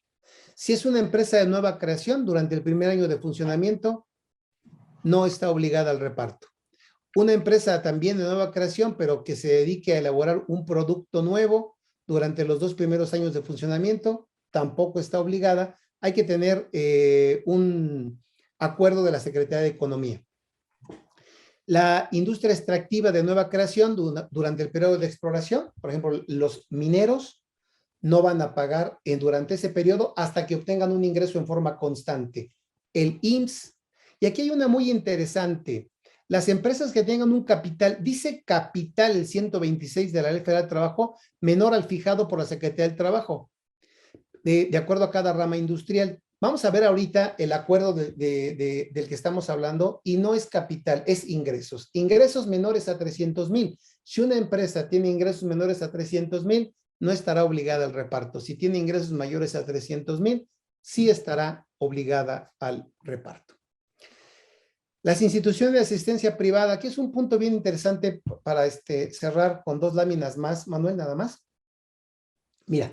Si es una empresa de nueva creación, durante el primer año de funcionamiento, no está obligada al reparto. Una empresa también de nueva creación, pero que se dedique a elaborar un producto nuevo durante los 2 primeros años de funcionamiento, tampoco está obligada. Hay que tener un acuerdo de la Secretaría de Economía. La industria extractiva de nueva creación durante el periodo de exploración, por ejemplo, los mineros no van a pagar durante ese periodo hasta que obtengan un ingreso en forma constante. El IMSS, y aquí hay una muy interesante, las empresas que tengan un capital, dice capital el 126 de la Ley Federal del Trabajo, menor al fijado por la Secretaría del Trabajo, de acuerdo a cada rama industrial. Vamos a ver ahorita el acuerdo del que estamos hablando y no es capital, es ingresos. Ingresos menores a 300,000. Si una empresa tiene ingresos menores a 300,000, no estará obligada al reparto. Si tiene ingresos mayores a 300,000, sí estará obligada al reparto. Las instituciones de asistencia privada, aquí es un punto bien interesante para cerrar con 2 láminas más, Manuel, nada más. Mira,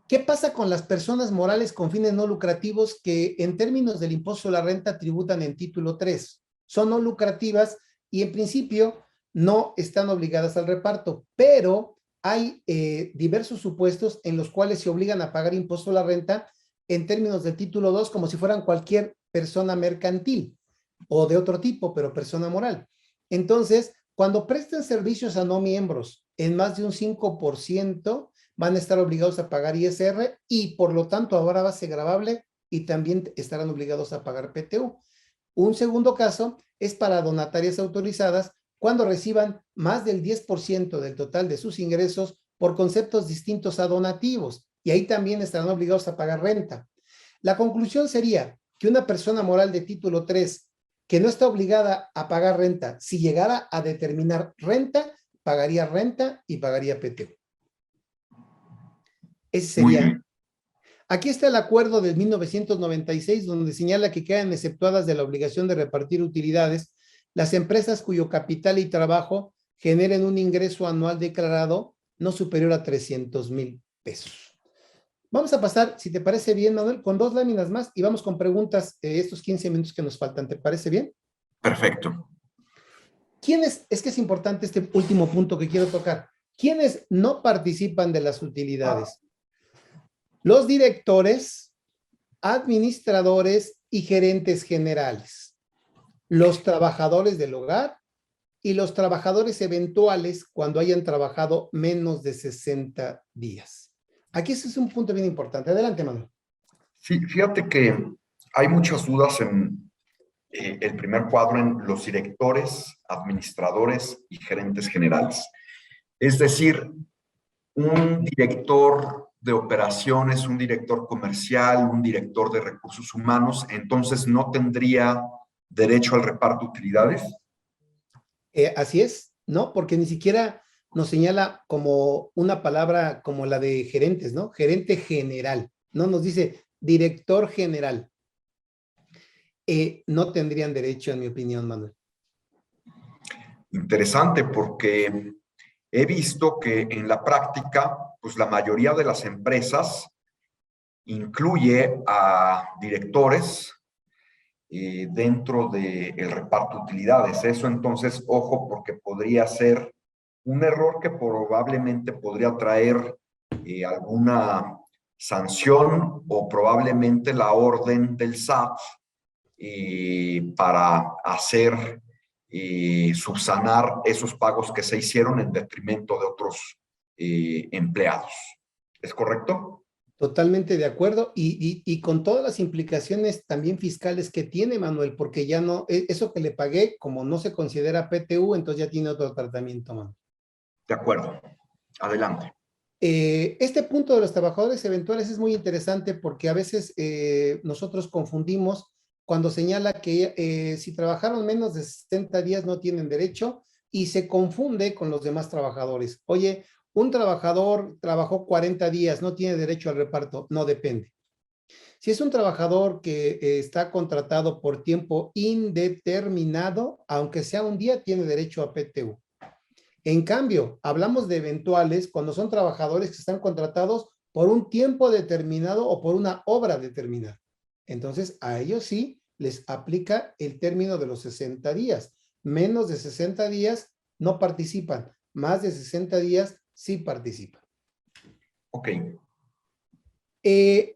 ¿qué pasa con las personas morales con fines no lucrativos que en términos del impuesto a la renta tributan en título 3? Son no lucrativas y en principio no están obligadas al reparto, pero hay diversos supuestos en los cuales se obligan a pagar impuesto a la renta en términos del título 2 como si fueran cualquier persona mercantil o de otro tipo, pero persona moral. Entonces, cuando prestan servicios a no miembros en más de un 5%, van a estar obligados a pagar ISR y por lo tanto habrá base gravable y también estarán obligados a pagar PTU. Un segundo caso es para donatarias autorizadas cuando reciban más del 10% del total de sus ingresos por conceptos distintos a donativos y ahí también estarán obligados a pagar renta. La conclusión sería que una persona moral de título 3 que no está obligada a pagar renta, si llegara a determinar renta, pagaría renta y pagaría PTU. Ese sería. Aquí está el acuerdo de 1996, donde señala que quedan exceptuadas de la obligación de repartir utilidades las empresas cuyo capital y trabajo generen un ingreso anual declarado no superior a 300,000 pesos. Vamos a pasar, si te parece bien, Manuel, con 2 láminas más y vamos con preguntas estos 15 minutos que nos faltan. ¿Te parece bien? Perfecto. ¿Quiénes? Es que es importante este último punto que quiero tocar. ¿Quiénes no participan de las utilidades? Los directores, administradores y gerentes generales, los trabajadores del hogar y los trabajadores eventuales cuando hayan trabajado menos de 60 días. Aquí ese es un punto bien importante. Adelante, Manuel. Sí, fíjate que hay muchas dudas en el primer cuadro en los directores, administradores y gerentes generales. Es decir, un director de operaciones, un director comercial, un director de recursos humanos, entonces no tendría derecho al reparto de utilidades. Así es, ¿no? Porque ni siquiera nos señala como una palabra como la de gerentes, ¿no? Gerente general, no nos dice director general. No tendrían derecho, en mi opinión, Manuel. Interesante, porque he visto que en la práctica, pues la mayoría de las empresas incluye a directores dentro del reparto de utilidades. Eso entonces, ojo, porque podría ser un error que probablemente podría traer alguna sanción o probablemente la orden del SAT para hacer subsanar esos pagos que se hicieron en detrimento de otros empleados. ¿Es correcto? Totalmente de acuerdo y con todas las implicaciones también fiscales que tiene, Manuel, porque ya no, eso que le pagué, como no se considera PTU, entonces ya tiene otro tratamiento, Manuel. De acuerdo. Adelante. Este punto de los trabajadores eventuales es muy interesante porque a veces nosotros confundimos cuando señala que si trabajaron menos de 60 días no tienen derecho y se confunde con los demás trabajadores. Oye, un trabajador trabajó 40 días, no tiene derecho al reparto, no depende. Si es un trabajador que está contratado por tiempo indeterminado, aunque sea un día, tiene derecho a PTU. En cambio, hablamos de eventuales cuando son trabajadores que están contratados por un tiempo determinado o por una obra determinada. Entonces, a ellos sí les aplica el término de los 60 días. Menos de 60 días no participan. Más de 60 días sí participan. Ok.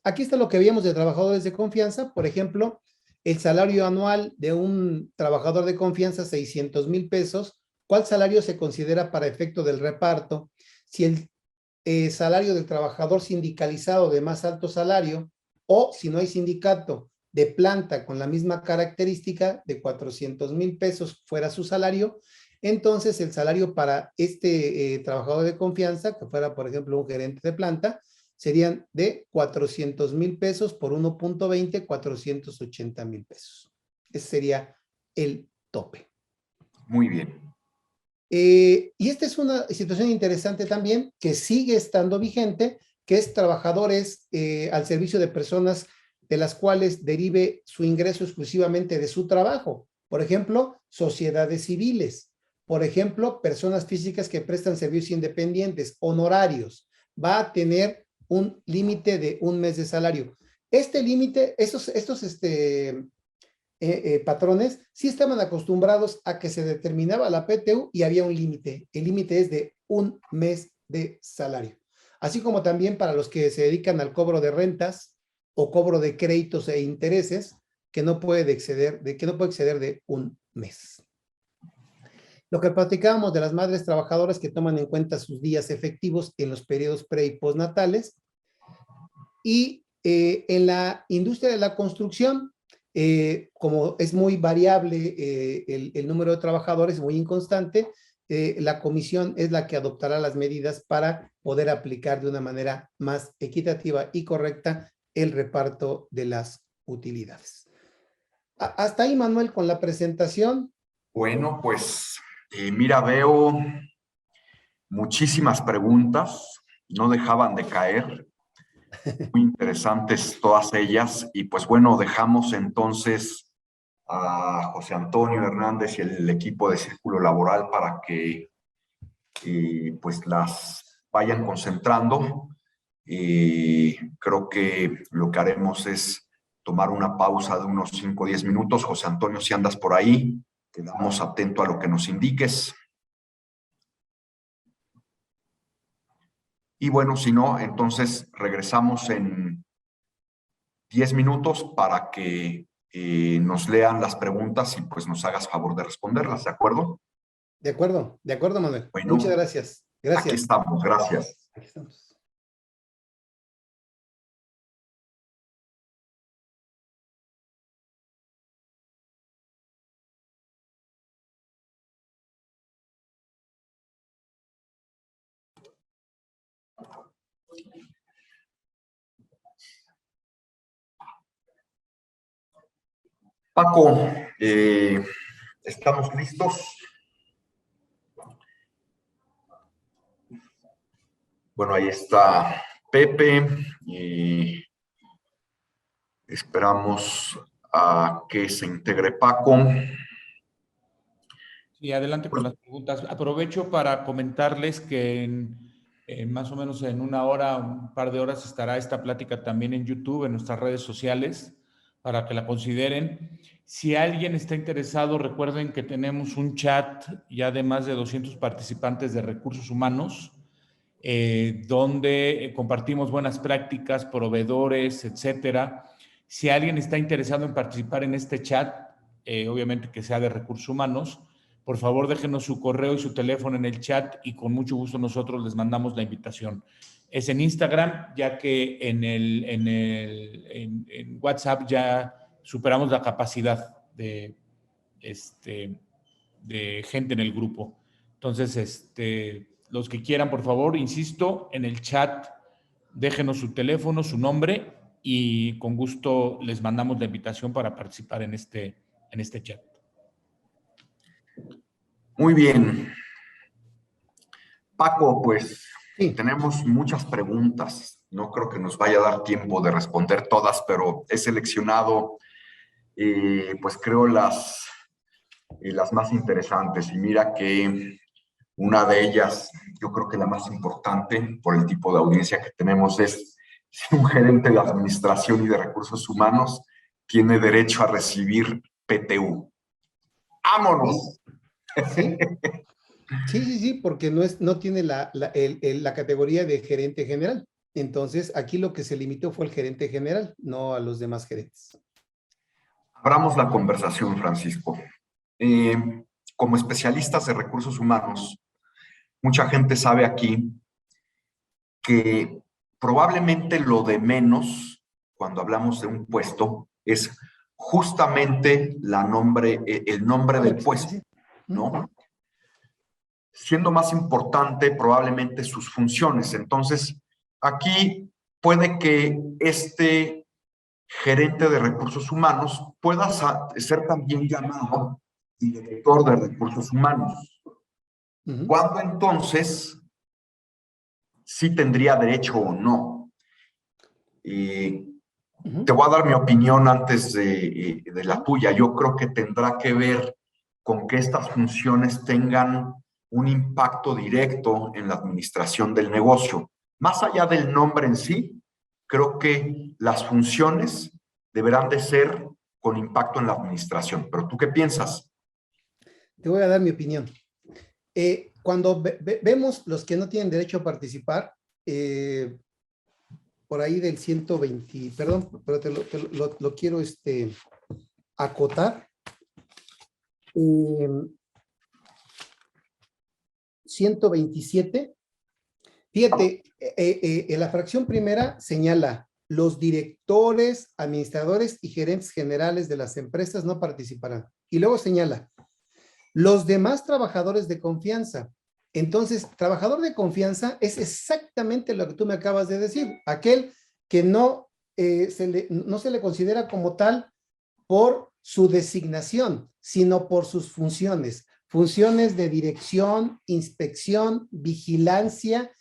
Aquí está lo que veíamos de trabajadores de confianza. Por ejemplo, el salario anual de un trabajador de confianza, 600,000 pesos, ¿cuál salario se considera para efecto del reparto? Si el salario del trabajador sindicalizado de más alto salario, o si no hay sindicato de planta con la misma característica de 400,000 pesos fuera su salario, entonces el salario para este trabajador de confianza, que fuera por ejemplo un gerente de planta, serían de 400,000 pesos por 1.20, 480,000 pesos. Ese sería el tope. Muy bien. Y esta es una situación interesante también, que sigue estando vigente, que es trabajadores al servicio de personas de las cuales derive su ingreso exclusivamente de su trabajo. Por ejemplo, sociedades civiles. Por ejemplo, personas físicas que prestan servicios independientes, honorarios. Va a tener un límite de 1 mes de salario. Este límite, estos patrones sí estaban acostumbrados a que se determinaba la PTU y había un límite. El límite es de 1 mes de salario. Así como también para los que se dedican al cobro de rentas o cobro de créditos e intereses, que no puede exceder de 1 mes. Lo que platicábamos de las madres trabajadoras que toman en cuenta sus días efectivos en los periodos pre y postnatales. Y en la industria de la construcción, como es muy variable el número de trabajadores, muy inconstante, la comisión es la que adoptará las medidas para poder aplicar de una manera más equitativa y correcta el reparto de las utilidades. Hasta ahí, Manuel, con la presentación. Bueno, pues mira, veo muchísimas preguntas, no dejaban de caer, muy interesantes todas ellas, y pues bueno, dejamos entonces a José Antonio Hernández y el equipo de Círculo Laboral para que pues las vayan concentrando. Creo que lo que haremos es tomar una pausa de unos 5 o 10 minutos. José Antonio, si andas por ahí, quedamos atentos a lo que nos indiques. Y bueno, si no, entonces regresamos en 10 minutos para que nos lean las preguntas y pues nos hagas favor de responderlas, ¿de acuerdo? De acuerdo, Manuel. Bueno, muchas gracias. Gracias. Aquí estamos, gracias. Aquí estamos. Paco, ¿estamos listos? Bueno, ahí está Pepe. Esperamos a que se integre Paco. Sí, adelante con las preguntas. Aprovecho para comentarles que más o menos en 1 hora, un par de horas, estará esta plática también en YouTube, en nuestras redes sociales, para que la consideren. Si alguien está interesado, recuerden que tenemos un chat ya de más de 200 participantes de recursos humanos, donde compartimos buenas prácticas, proveedores, etcétera. Si alguien está interesado en participar en este chat, obviamente que sea de recursos humanos, por favor déjenos su correo y su teléfono en el chat y con mucho gusto nosotros les mandamos la invitación. Es en Instagram, ya que en WhatsApp ya superamos la capacidad de gente en el grupo. Entonces, los que quieran, por favor, insisto, en el chat déjenos su teléfono, su nombre y con gusto les mandamos la invitación para participar en este chat. Muy bien. Paco, pues Sí. tenemos muchas preguntas. No creo que nos vaya a dar tiempo de responder todas, pero he seleccionado, pues creo las más interesantes. Y mira que una de ellas, yo creo que la más importante por el tipo de audiencia que tenemos es si un gerente de administración y de recursos humanos tiene derecho a recibir PTU. ¡Vámonos! Sí. Sí, porque no tiene la categoría de gerente general. Entonces, aquí lo que se limitó fue el gerente general, no a los demás gerentes. Abramos la conversación, Francisco. Como especialistas de recursos humanos, mucha gente sabe aquí que probablemente lo de menos cuando hablamos de un puesto es justamente el nombre del puesto, ¿no? Siendo más importante probablemente sus funciones. Entonces, aquí puede que este gerente de recursos humanos pueda ser también llamado director de recursos humanos. ¿Cuándo entonces sí tendría derecho o no? Te voy a dar mi opinión antes de la tuya. Yo creo que tendrá que ver con que estas funciones tengan un impacto directo en la administración del negocio. Más allá del nombre en sí, creo que las funciones deberán de ser con impacto en la administración. ¿Pero tú qué piensas? Te voy a dar mi opinión. Cuando vemos los que no tienen derecho a participar, por ahí del 120, perdón, pero lo quiero acotar. 127. Fíjate, en la fracción primera señala, los directores, administradores y gerentes generales de las empresas no participarán. Y luego señala, los demás trabajadores de confianza. Entonces, trabajador de confianza es exactamente lo que tú me acabas de decir, aquel que no se le considera como tal por su designación, sino por sus funciones. Funciones de dirección, inspección, vigilancia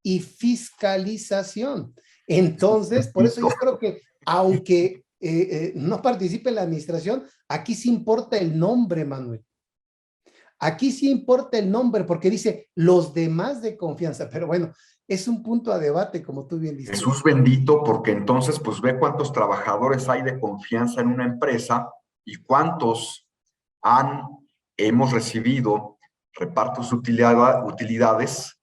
y fiscalización. Entonces, por eso yo creo que aunque no participe en la administración, aquí sí importa el nombre, Manuel. Aquí sí importa el nombre porque dice los demás de confianza, pero bueno, es un punto a debate, como tú bien dices. Jesús bendito, porque entonces pues ve cuántos trabajadores hay de confianza en una empresa y cuántos hemos recibido repartos de utilidades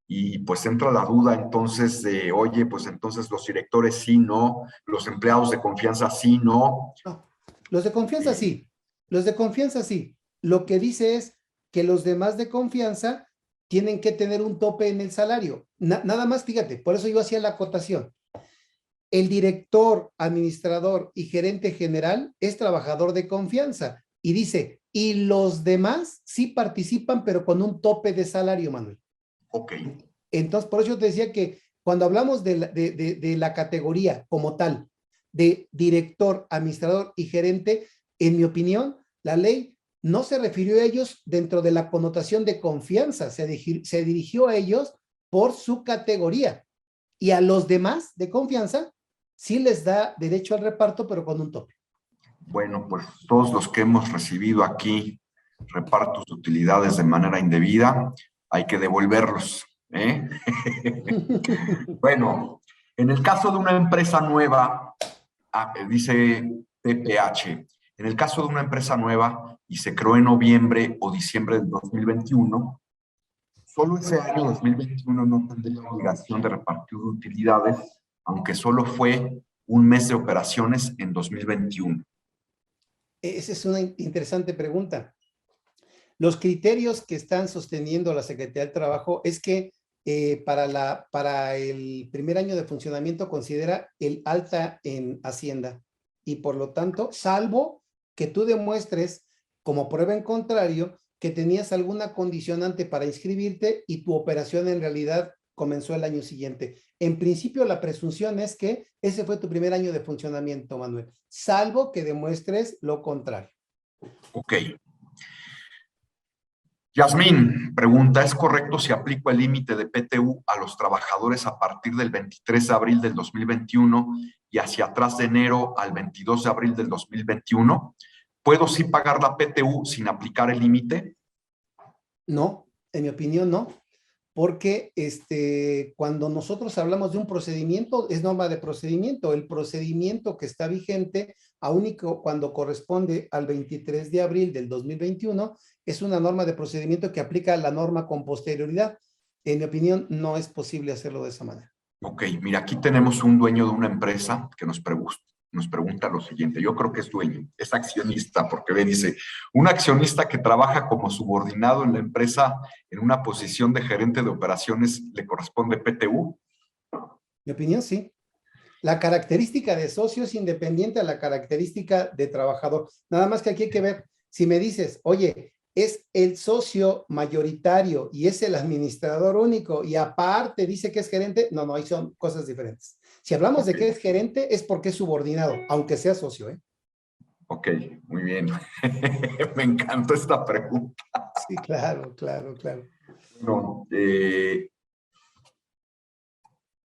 y pues entra la duda entonces de, oye, pues entonces los directores sí, no, los empleados de confianza sí, no. No, los de confianza sí, los de confianza sí. Lo que dice es que los demás de confianza tienen que tener un tope en el salario. Nada más, fíjate, por eso yo hacía la acotación. El director, administrador y gerente general es trabajador de confianza y dice, y los demás sí participan, pero con un tope de salario, Manuel. Ok. Entonces, por eso yo te decía que cuando hablamos de la categoría como tal, de director, administrador y gerente, en mi opinión, la ley no se refirió a ellos dentro de la connotación de confianza, se dirigió a ellos por su categoría. Y a los demás de confianza sí les da derecho al reparto, pero con un tope. Bueno, pues todos los que hemos recibido aquí repartos de utilidades de manera indebida, hay que devolverlos, ¿eh? Bueno, en el caso de una empresa nueva, dice PPH, en el caso de una empresa nueva y se creó en noviembre o diciembre del 2021, solo ese año 2021 no tendría obligación de repartir utilidades, aunque solo fue un mes de operaciones en 2021. Esa es una interesante pregunta. Los criterios que están sosteniendo la Secretaría del Trabajo es que para el primer año de funcionamiento considera el alta en Hacienda y por lo tanto, salvo que tú demuestres como prueba en contrario que tenías alguna condicionante para inscribirte y tu operación en realidad comenzó el año siguiente. En principio, la presunción es que ese fue tu primer año de funcionamiento, Manuel, salvo que demuestres lo contrario. Ok. Yasmín pregunta, ¿es correcto si aplico el límite de PTU a los trabajadores a partir del 23 de abril del 2021 y hacia atrás de enero al 22 de abril del 2021? ¿Puedo sí pagar la PTU sin aplicar el límite? No, en mi opinión no, porque cuando nosotros hablamos de un procedimiento, es norma de procedimiento. El procedimiento que está vigente, aún y cuando corresponde al 23 de abril del 2021, es una norma de procedimiento que aplica la norma con posterioridad. En mi opinión, no es posible hacerlo de esa manera. Ok, mira, aquí tenemos un dueño de una empresa que nos nos pregunta lo siguiente, yo creo que es dueño, es accionista, porque ve, dice, un accionista que trabaja como subordinado en la empresa en una posición de gerente de operaciones, ¿le corresponde PTU? Mi opinión, sí. La característica de socio es independiente a la característica de trabajador. Nada más que aquí hay que ver, si me dices, oye, es el socio mayoritario y es el administrador único y aparte dice que es gerente, no, ahí son cosas diferentes. Si hablamos de que es gerente es porque es subordinado, aunque sea socio, ¿eh? Ok, muy bien. Me encantó esta pregunta. Sí, claro, claro, claro. Bueno,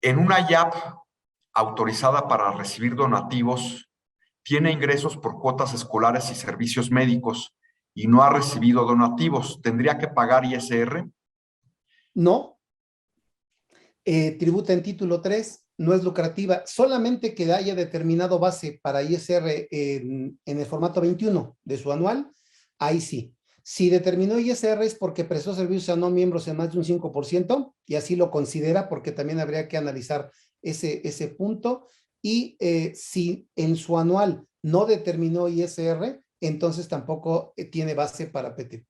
en una YAP autorizada para recibir donativos, tiene ingresos por cuotas escolares y servicios médicos y no ha recibido donativos, ¿tendría que pagar ISR? No, tributa en título 3, no es lucrativa, solamente que haya determinado base para ISR en el formato 21 de su anual, ahí sí. Si determinó ISR es porque prestó servicios a no miembros en más de un 5% y así lo considera porque también habría que analizar ese punto. Y si en su anual no determinó ISR, entonces tampoco tiene base para PT.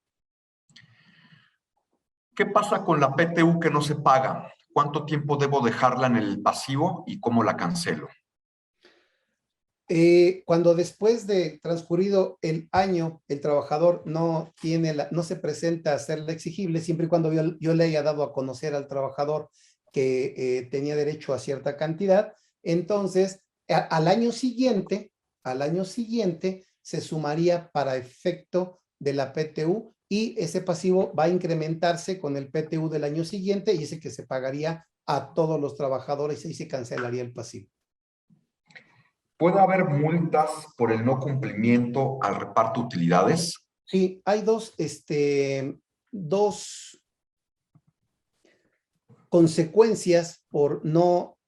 ¿Qué pasa con la PTU que no se paga? ¿Cuánto tiempo debo dejarla en el pasivo y cómo la cancelo? Cuando después de transcurrido el año el trabajador no se presenta a hacerla exigible, siempre y cuando yo le haya dado a conocer al trabajador que tenía derecho a cierta cantidad, entonces al año siguiente se sumaría para efecto de la PTU y ese pasivo va a incrementarse con el PTU del año siguiente y ese que se pagaría a todos los trabajadores y se cancelaría el pasivo. ¿Puede haber multas por el no cumplimiento al reparto de utilidades? Sí, hay dos consecuencias por no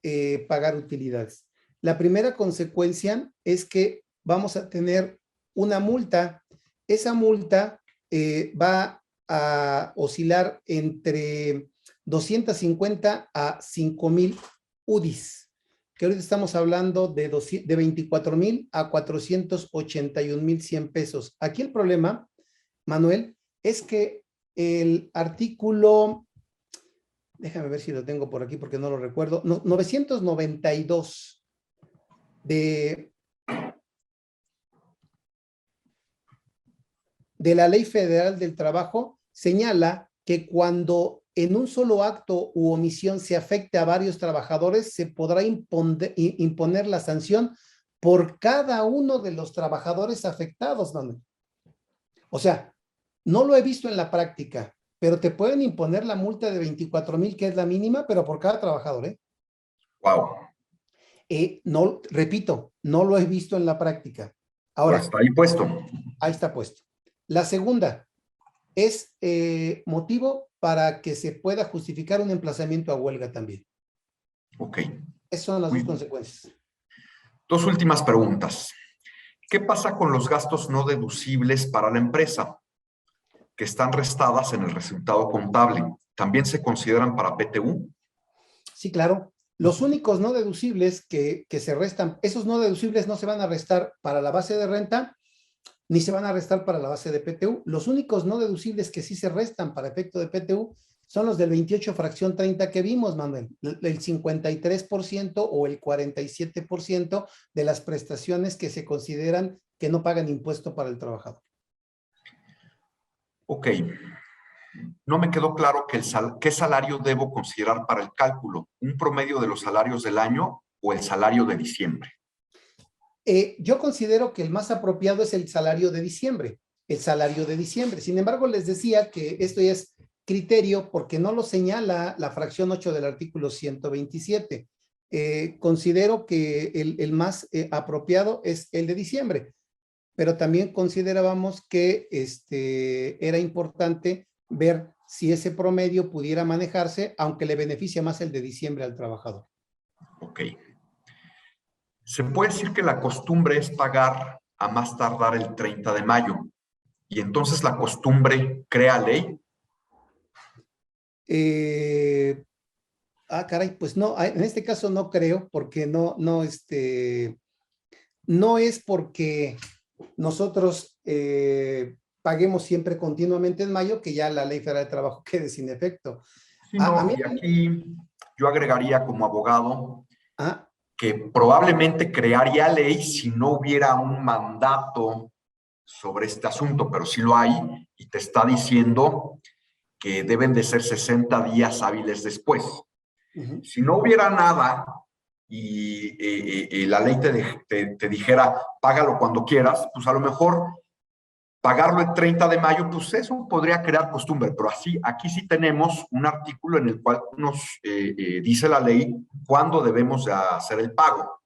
pagar utilidades. La primera consecuencia es que vamos a tener una multa. Esa multa va a oscilar entre 250 a 5,000 UDIs, que ahorita estamos hablando de 24,000 a 481,100 pesos. Aquí el problema, Manuel, es que el artículo, déjame ver si lo tengo por aquí porque no lo recuerdo, 992 de, de la Ley Federal del Trabajo señala que cuando en un solo acto u omisión se afecte a varios trabajadores, se podrá imponer la sanción por cada uno de los trabajadores afectados, Manuel. O sea, no lo he visto en la práctica, pero te pueden imponer la multa de 24,000, que es la mínima, pero por cada trabajador, ¿eh? Wow. No, repito, no lo he visto en la práctica. Pero Ahora, está ahí puesto. ahí está puesto. La segunda es motivo para que se pueda justificar un emplazamiento a huelga también. Ok. Esas son las Muy dos bien. consecuencias. Dos últimas preguntas. ¿Qué pasa con los gastos no deducibles para la empresa que están restadas en el resultado contable? ¿También se consideran para PTU? Sí, claro. Los únicos no deducibles que se restan, esos no deducibles no se van a restar para la base de renta ni se van a restar para la base de PTU. Los únicos no deducibles que sí se restan para efecto de PTU son los del 28 fracción 30 que vimos, Manuel. El 53% o el 47% de las prestaciones que se consideran que no pagan impuesto para el trabajador. Ok. No me quedó claro qué salario debo considerar para el cálculo, un promedio de los salarios del año o el salario de diciembre. Yo considero que el más apropiado es el salario de diciembre, el salario de diciembre. Sin embargo, les decía que esto ya es criterio porque no lo señala la fracción 8 del artículo 127. Considero que el más apropiado es el de diciembre, pero también considerábamos que era importante ver si ese promedio pudiera manejarse, aunque le beneficia más el de diciembre al trabajador. Ok. Se puede decir que la costumbre es pagar a más tardar el 30 de mayo y entonces la costumbre crea ley. Caray, pues no, en este caso no creo, porque no es porque nosotros paguemos siempre continuamente en mayo que ya la Ley Federal de Trabajo quede sin efecto. Sí, A no, mí, y aquí yo agregaría como abogado ah, que probablemente crearía ley si no hubiera un mandato sobre este asunto, pero sí lo hay y te está diciendo que deben de ser 60 días hábiles después. uh-huh. Si no hubiera nada y la ley te dijera, págalo cuando quieras, pues a lo mejor pagarlo el 30 de mayo, pues eso podría crear costumbre, pero así, aquí sí tenemos un artículo en el cual nos dice la ley cuándo debemos de hacer el pago.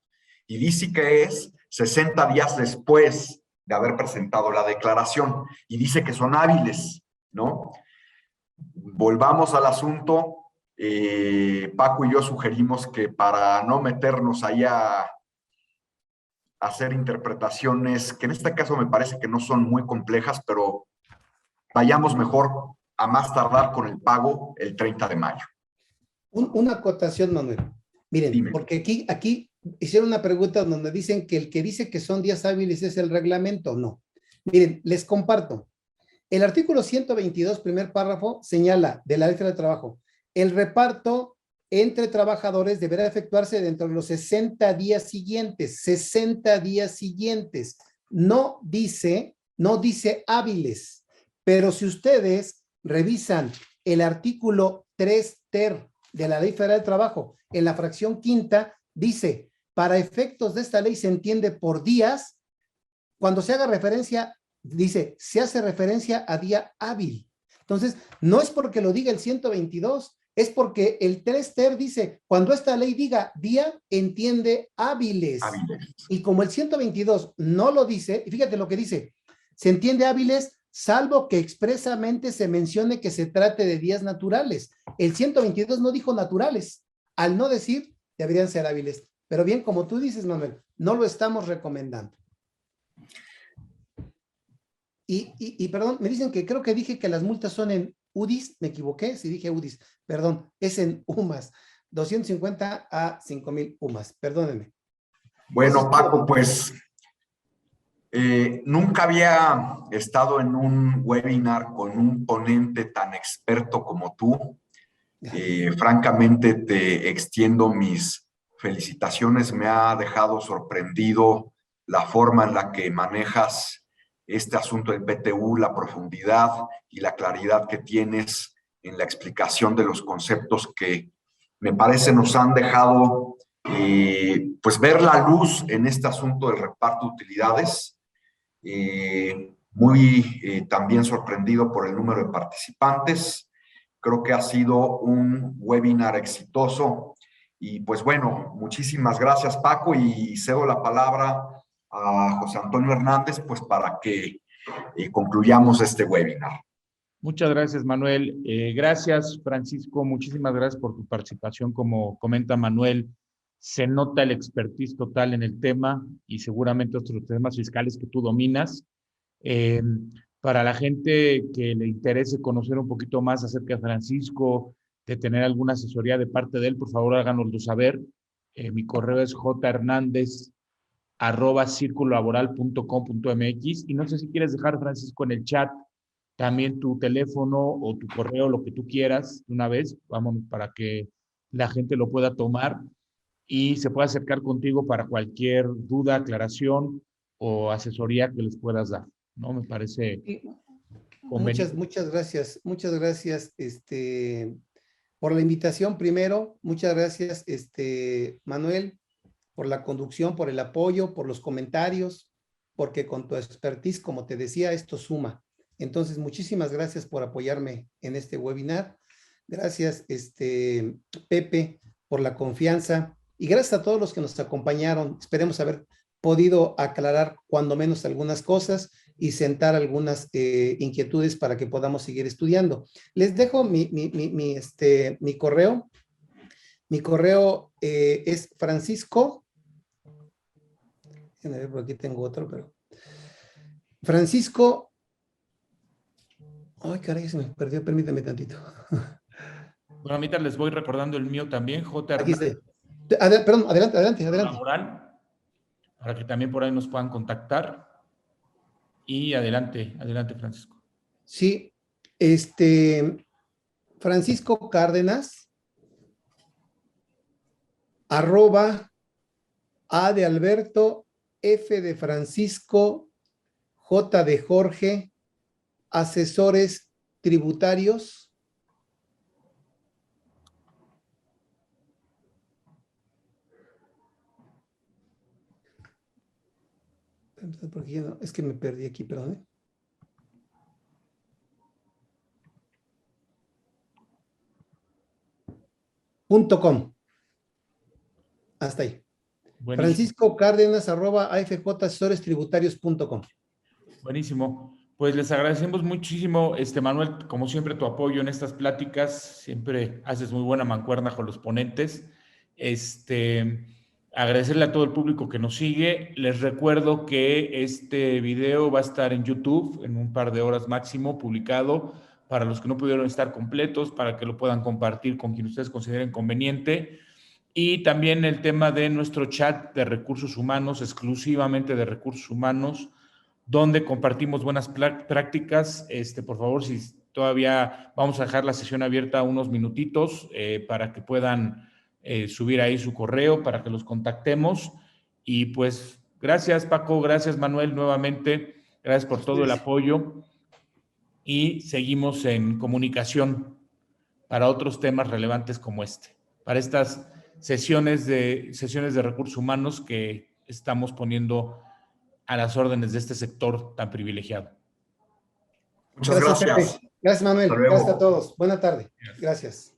Y dice que es 60 días después de haber presentado la declaración. Y dice que son hábiles, ¿no? Volvamos al asunto. Paco y yo sugerimos que para no meternos allá hacer interpretaciones que en este caso me parece que no son muy complejas, pero vayamos mejor a más tardar con el pago el 30 de mayo. Una acotación, Manuel. Miren, Dime. porque aquí hicieron una pregunta donde dicen que el que dice que son días hábiles es el reglamento. No. Miren, les comparto. El artículo 122, primer párrafo, señala de la Ley de Trabajo, el reparto entre trabajadores deberá efectuarse dentro de los 60 días siguientes. 60 días siguientes. No dice hábiles, pero si ustedes revisan el artículo 3 ter de la Ley Federal del Trabajo, en la fracción quinta, dice, para efectos de esta ley se entiende por días, cuando se haga referencia, dice, se hace referencia a día hábil. Entonces, no es porque lo diga el 122, es porque el 3 ter dice, cuando esta ley diga día, entiende hábiles. Y como el 122 no lo dice, y fíjate lo que dice, se entiende hábiles salvo que expresamente se mencione que se trate de días naturales. El 122 no dijo naturales. Al no decir, deberían ser hábiles. Pero bien, como tú dices, Manuel, no lo estamos recomendando. Y perdón, me dicen que creo que dije que las multas son en UDIs, me equivoqué, si dije UDIs, perdón, es en UMAS, 250 a 5,000 UMAS, perdónenme. Bueno, entonces, Paco, pues nunca había estado en un webinar con un ponente tan experto como tú. Francamente, te extiendo mis felicitaciones. Me ha dejado sorprendido la forma en la que manejas este asunto del PTU, la profundidad y la claridad que tienes en la explicación de los conceptos que me parece nos han dejado pues ver la luz en este asunto del reparto de utilidades. Muy también sorprendido por el número de participantes. Creo que ha sido un webinar exitoso. Y pues bueno, muchísimas gracias, Paco, y cedo la palabra a José Antonio Hernández, pues para que concluyamos este webinar. Muchas gracias, Manuel. Gracias, Francisco. Muchísimas gracias por tu participación. Como comenta Manuel, se nota el expertise total en el tema y seguramente otros temas fiscales que tú dominas. Para la gente que le interese conocer un poquito más acerca de Francisco, de tener alguna asesoría de parte de él, por favor háganoslo saber. Mi correo es jhernandez@circulolaboral.com.mx y no sé si quieres dejar, Francisco, en el chat también tu teléfono o tu correo, lo que tú quieras, una vez, vamos, para que la gente lo pueda tomar y se pueda acercar contigo para cualquier duda, aclaración o asesoría que les puedas dar, ¿no? Me parece conveniente. Muchas gracias por la invitación primero. Muchas gracias, Manuel, por la conducción, por el apoyo, por los comentarios, porque con tu expertise, como te decía, esto suma. Entonces, muchísimas gracias por apoyarme en este webinar. Gracias, Pepe, por la confianza. Y gracias a todos los que nos acompañaron. Esperemos haber podido aclarar cuando menos algunas cosas y sentar algunas inquietudes para que podamos seguir estudiando. Les dejo mi correo. Mi correo es Francisco. A ver, por aquí tengo otro, pero Francisco. Ay, caray, se me perdió, permítame tantito. Bueno, ahorita les voy recordando el mío también, Aquí está. Perdón, adelante. Laboral, para que también por ahí nos puedan contactar. Y adelante, adelante, Francisco. Sí, Francisco Cárdenas, @ A de Alberto, F de Francisco, J de Jorge, asesores tributarios. Porque ya no, es que me perdí aquí, perdón. .com. Hasta ahí. Buenísimo. Francisco Cárdenas, @afjasesorestributarios.com. Buenísimo. Pues les agradecemos muchísimo, Manuel, como siempre, tu apoyo en estas pláticas. Siempre haces muy buena mancuerna con los ponentes. Agradecerle a todo el público que nos sigue. Les recuerdo que este video va a estar en YouTube en un par de horas máximo, publicado, para los que no pudieron estar completos, para que lo puedan compartir con quien ustedes consideren conveniente. Y también el tema de nuestro chat de recursos humanos, exclusivamente de recursos humanos, donde compartimos buenas prácticas. Por favor, si todavía vamos a dejar la sesión abierta unos minutitos para que puedan subir ahí su correo, para que los contactemos. Y pues, gracias Paco, gracias Manuel nuevamente, gracias por todo el apoyo y seguimos en comunicación para otros temas relevantes como para estas sesiones de recursos humanos que estamos poniendo a las órdenes de este sector tan privilegiado. Muchas gracias. Pepe. Gracias, Manuel. Hasta luego. Gracias a todos. Buena tarde. Gracias.